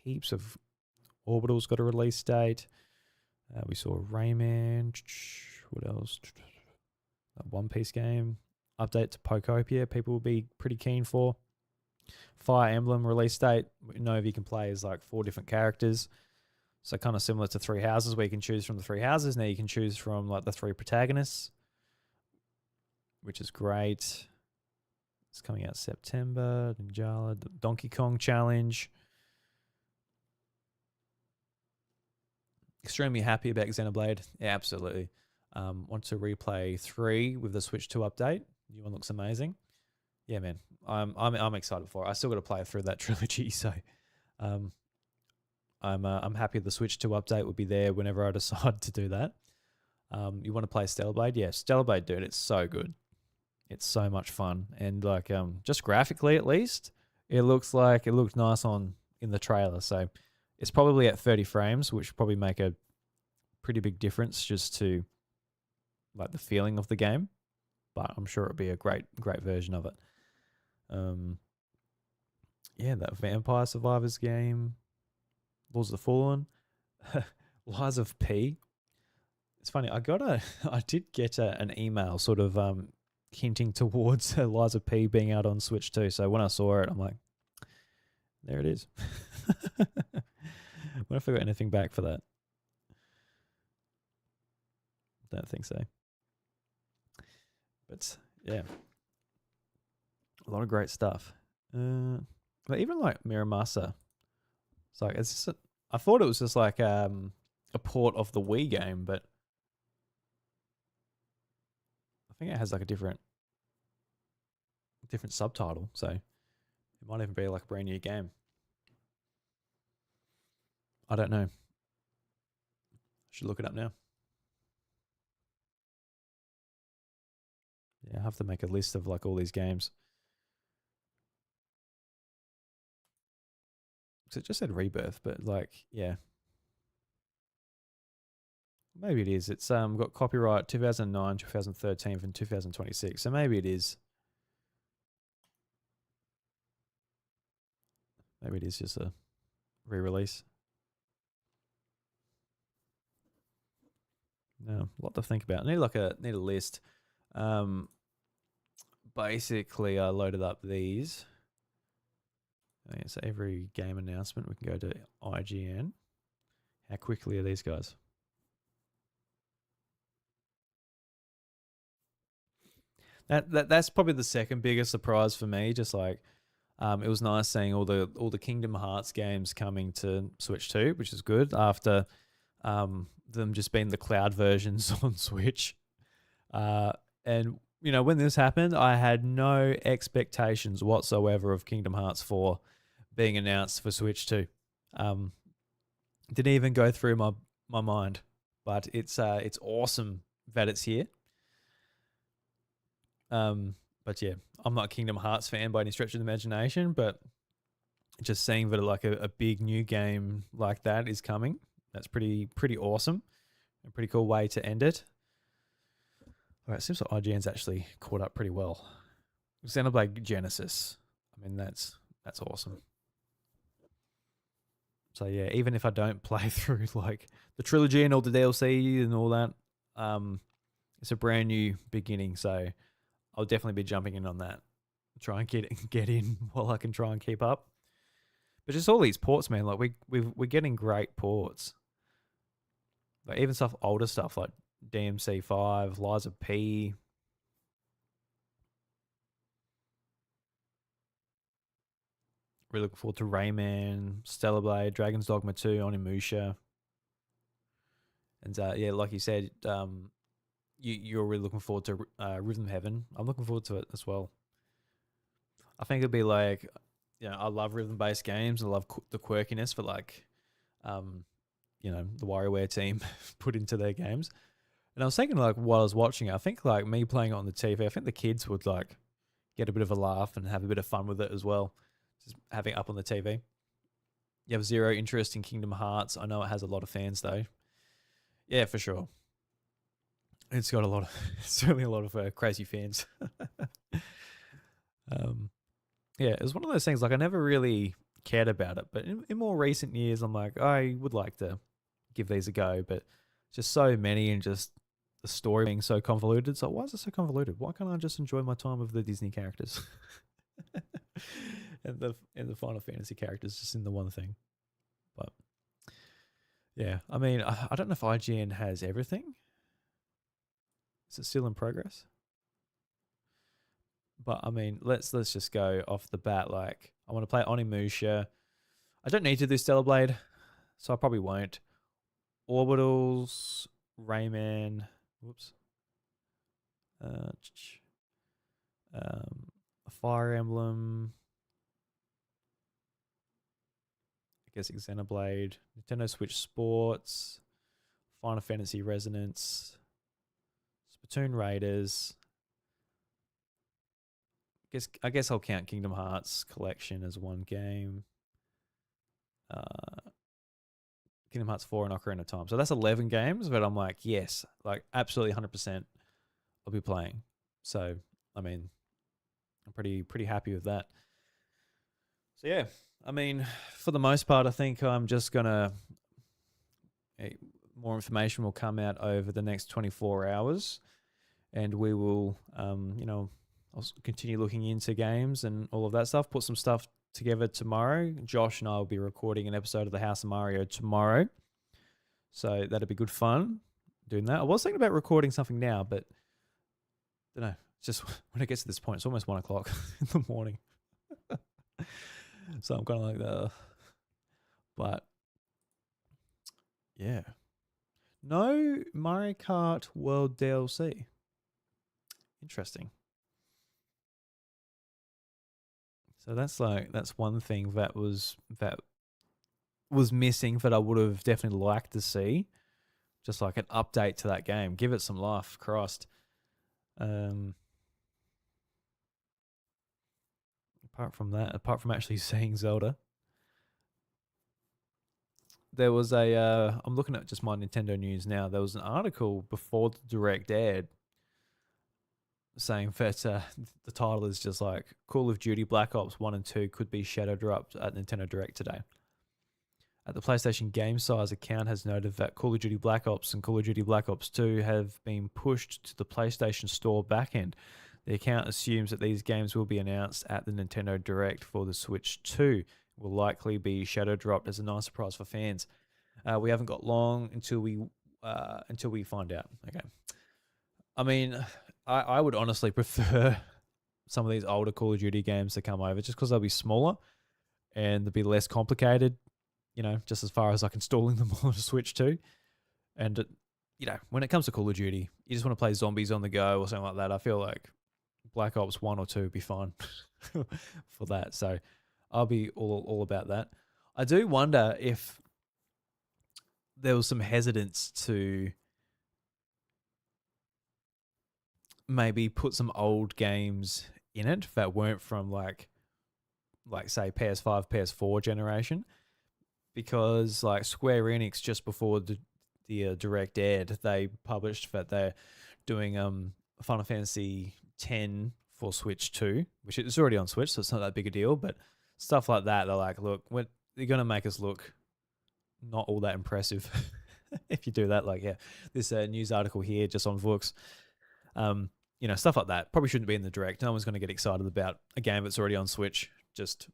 Heaps of Orbital's got a release date. We saw Rayman. What else? A One Piece game. Update to Pokopia. People will be pretty keen for. Fire Emblem release date. We know if you can play as like 4 different characters. So kind of similar to Three Houses where you can choose from the 3 houses. Now you can choose from like the 3 protagonists, which is great. It's coming out September. Ninjala, Donkey Kong Challenge. extremely happy about Xenoblade. Yeah, absolutely. Want to replay 3 with the Switch 2 update. New one looks amazing. Yeah, man. I'm excited for it. I still got to play through that trilogy, so I'm happy the Switch 2 update will be there whenever I decide to do that. You want to play Stellar Blade? Yeah, Stellar Blade, dude, it's so good. It's so much fun, and like just graphically at least, it looks nice in the trailer. So it's probably at 30 frames, which probably make a pretty big difference just to like the feeling of the game. But I'm sure it'll be a great version of it. Yeah, that Vampire Survivors game, Lords of the Fallen, Lies of P. It's funny. I did get an email sort of hinting towards Lies of P being out on Switch too. So when I saw it, I'm like, there it is. What if I got anything back for that? Don't think so. But yeah, a lot of great stuff. But even like Miramasa, it's like I thought it was just like a port of the Wii game, but I think it has like a different subtitle, so it might even be like a brand new game. I don't know. Should look it up now. Yeah, I have to make a list of like all these games. So it just said Rebirth, but like, yeah. Maybe it is. It's got copyright 2009, 2013, and 2026. So maybe it is. Maybe it is just a re-release. No, a lot to think about. Need a list. Basically, I loaded up these. Okay, so every game announcement, we can go to IGN. How quickly are these guys? That's probably the second biggest surprise for me. Just like, it was nice seeing all the Kingdom Hearts games coming to Switch 2, which is good after them just being the cloud versions on Switch. And you know, when this happened, I had no expectations whatsoever of Kingdom Hearts 4 being announced for Switch 2. Didn't even go through my mind, but it's awesome that it's here. But yeah, I'm not a Kingdom Hearts fan by any stretch of the imagination, but just seeing that like a big new game like that is coming, that's pretty awesome. A pretty cool way to end it. All right, seems like IGN's actually caught up pretty well. Xenoblade Genesis. I mean, that's awesome. So yeah, even if I don't play through like the trilogy and all the DLC and all that, it's a brand new beginning. So I'll definitely be jumping in on that. Try and get in while I can try and keep up. But just all these ports, man. Like we're getting great ports. Like even older stuff like DMC5, Lies of P. Really looking forward to Rayman, Stellar Blade, Dragon's Dogma 2, Onimusha. And yeah, like you said, you're really looking forward to Rhythm Heaven. I'm looking forward to it as well. I think it'd be like, you know, I love rhythm-based games. I love the quirkiness for like, you know, the WarioWare team put into their games. And I was thinking, like, while I was watching it, I think, like, me playing it on the TV, I think the kids would, like, get a bit of a laugh and have a bit of fun with it as well, just having it up on the TV. You have zero interest in Kingdom Hearts. I know it has a lot of fans, though. Yeah, for sure. It's got certainly a lot of crazy fans. Yeah, it was one of those things, like, I never really cared about it, but in more recent years, I'm like, I would like to give these a go, but just so many and just the story being so convoluted. So why is it so convoluted? Why can't I just enjoy my time with the Disney characters and the Final Fantasy characters just in the one thing? But yeah, I mean, I don't know if IGN has everything. Is it still in progress? But I mean, let's just go off the bat. Like, I want to play Onimusha. I don't need to do Stellar Blade, so I probably won't. Orbitals, Rayman, whoops, Fire Emblem, I guess Xenoblade, Nintendo Switch Sports, Final Fantasy Resonance, Splatoon Raiders. I guess I'll count Kingdom Hearts Collection as one game. Kingdom Hearts 4 and Ocarina of Time. So that's 11 games, but I'm like, yes, like absolutely 100% I'll be playing. So, I mean, I'm pretty happy with that. So yeah, I mean, for the most part, I think I'm just gonna more information will come out over the next 24 hours, and we will, I'll continue looking into games and all of that stuff. Put some stuff together tomorrow. Josh and I will be recording an episode of the House of Mario tomorrow, so that'll be good fun doing that. I was thinking about recording something now, but I don't know. Just when it gets to this point, it's almost 1 o'clock in the morning. So I'm kind of like, but yeah, no Mario Kart World DLC. Interesting. So that's one thing that was missing that I would have definitely liked to see. Just like an update to that game. Give it some life, Christ. Apart from actually seeing Zelda, there was I'm looking at just my Nintendo news now. There was an article before the Direct aired saying that the title is just like Call of Duty Black Ops 1 and 2 could be shadow dropped at Nintendo Direct today. The PlayStation Game Size account has noted that Call of Duty Black Ops and Call of Duty Black Ops 2 have been pushed to the PlayStation Store backend. The account assumes that these games will be announced at the Nintendo Direct for the Switch 2. Will likely be shadow dropped as a nice surprise for fans. We haven't got long until we find out. Okay. I mean, I would honestly prefer some of these older Call of Duty games to come over just because they'll be smaller and they'll be less complicated, just as far as like installing them on the Switch 2. And, when it comes to Call of Duty, you just want to play zombies on the go or something like that. I feel like Black Ops 1 or 2 would be fine for that. So I'll be all about that. I do wonder if there was some hesitance to maybe put some old games in it that weren't from like say PS5, PS4 generation, because like Square Enix just before the Direct aired, they published that they're doing Final Fantasy X for Switch 2, which is already on Switch, so it's not that big a deal. But stuff like that, they're like, look, they're gonna make us look not all that impressive if you do that. Like, yeah, this news article here just on Vooks. Stuff like that probably shouldn't be in the Direct. No one's going to get excited about a game that's already on Switch, just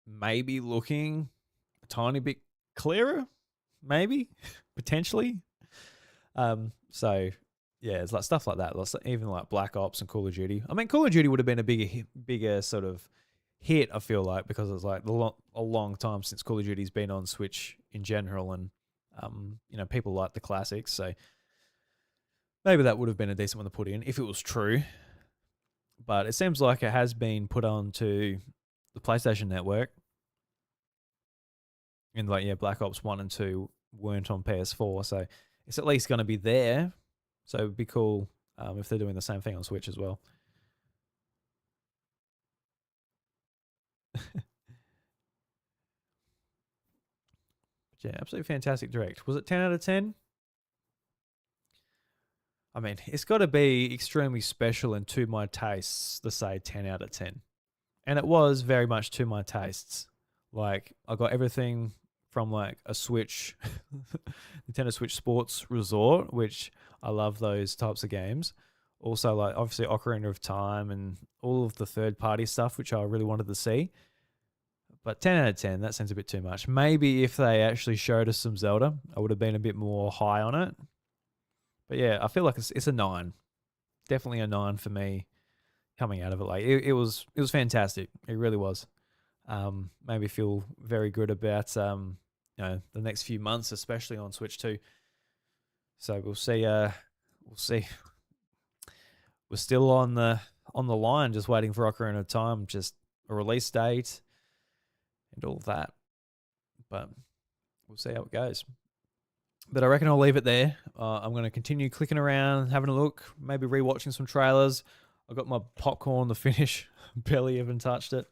maybe looking a tiny bit clearer, maybe, potentially. So, yeah, it's like stuff like that. Even like Black Ops and Call of Duty. I mean, Call of Duty would have been a bigger sort of hit, I feel like, because it's like a long time since Call of Duty's been on Switch in general, and, people like the classics, so maybe that would have been a decent one to put in if it was true. But it seems like it has been put onto the PlayStation Network. And like, yeah, Black Ops 1 and 2 weren't on PS4. So it's at least going to be there. So it'd be cool if they're doing the same thing on Switch as well. But yeah, absolutely fantastic Direct. Was it 10 out of 10? I mean, it's got to be extremely special and to my tastes to say 10 out of 10. And it was very much to my tastes. Like, I got everything from like a Switch, Nintendo Switch Sports Resort, which I love those types of games. Also, like, obviously Ocarina of Time and all of the third-party stuff, which I really wanted to see. But 10 out of 10, that seems a bit too much. Maybe if they actually showed us some Zelda, I would have been a bit more high on it. But yeah, I feel like it's a 9. Definitely a 9 for me coming out of it. Like it was fantastic. It really was. Made me feel very good about the next few months, especially on Switch 2. So we'll see. We'll see. We're still on the line, just waiting for Ocarina of Time, just a release date and all of that. But we'll see how it goes. But I reckon I'll leave it there. I'm going to continue clicking around, having a look, maybe rewatching some trailers. I've got my popcorn to finish, barely even touched it.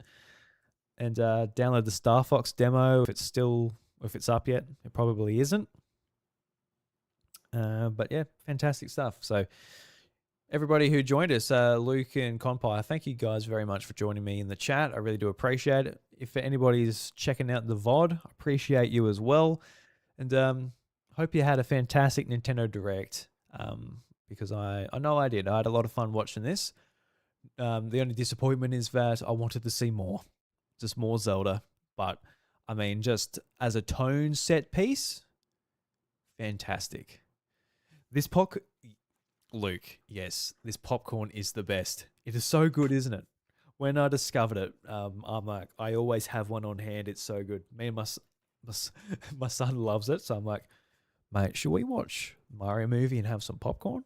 And download the Star Fox demo if it's up yet. It probably isn't. But yeah, fantastic stuff. So everybody who joined us, Luke and Conpire, thank you guys very much for joining me in the chat. I really do appreciate it. If anybody's checking out the VOD, I appreciate you as well. And hope you had a fantastic Nintendo Direct, because I know I did. I had a lot of fun watching this. The only disappointment is that I wanted to see more. Just more Zelda. But, I mean, just as a tone set piece, fantastic. Luke, yes, this popcorn is the best. It is so good, isn't it? When I discovered it, I'm like, I always have one on hand. It's so good. Me and my son loves it. So I'm like, mate, should we watch Mario movie and have some popcorn?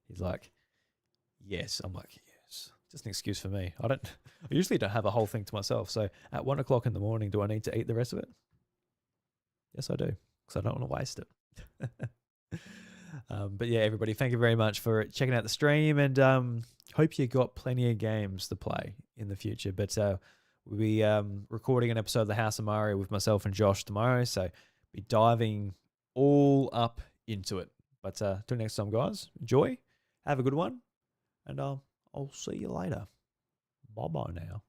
He's like, yes. I'm like, yes. Just an excuse for me. I usually don't have a whole thing to myself. So at 1 o'clock in the morning, do I need to eat the rest of it? Yes, I do. Because I don't want to waste it. But yeah, everybody, thank you very much for checking out the stream, and hope you got plenty of games to play in the future. But we'll be recording an episode of The House of Mario with myself and Josh tomorrow, so be diving all up into it. But till next time, guys, enjoy, have a good one, and I'll see you later. Bye-bye now.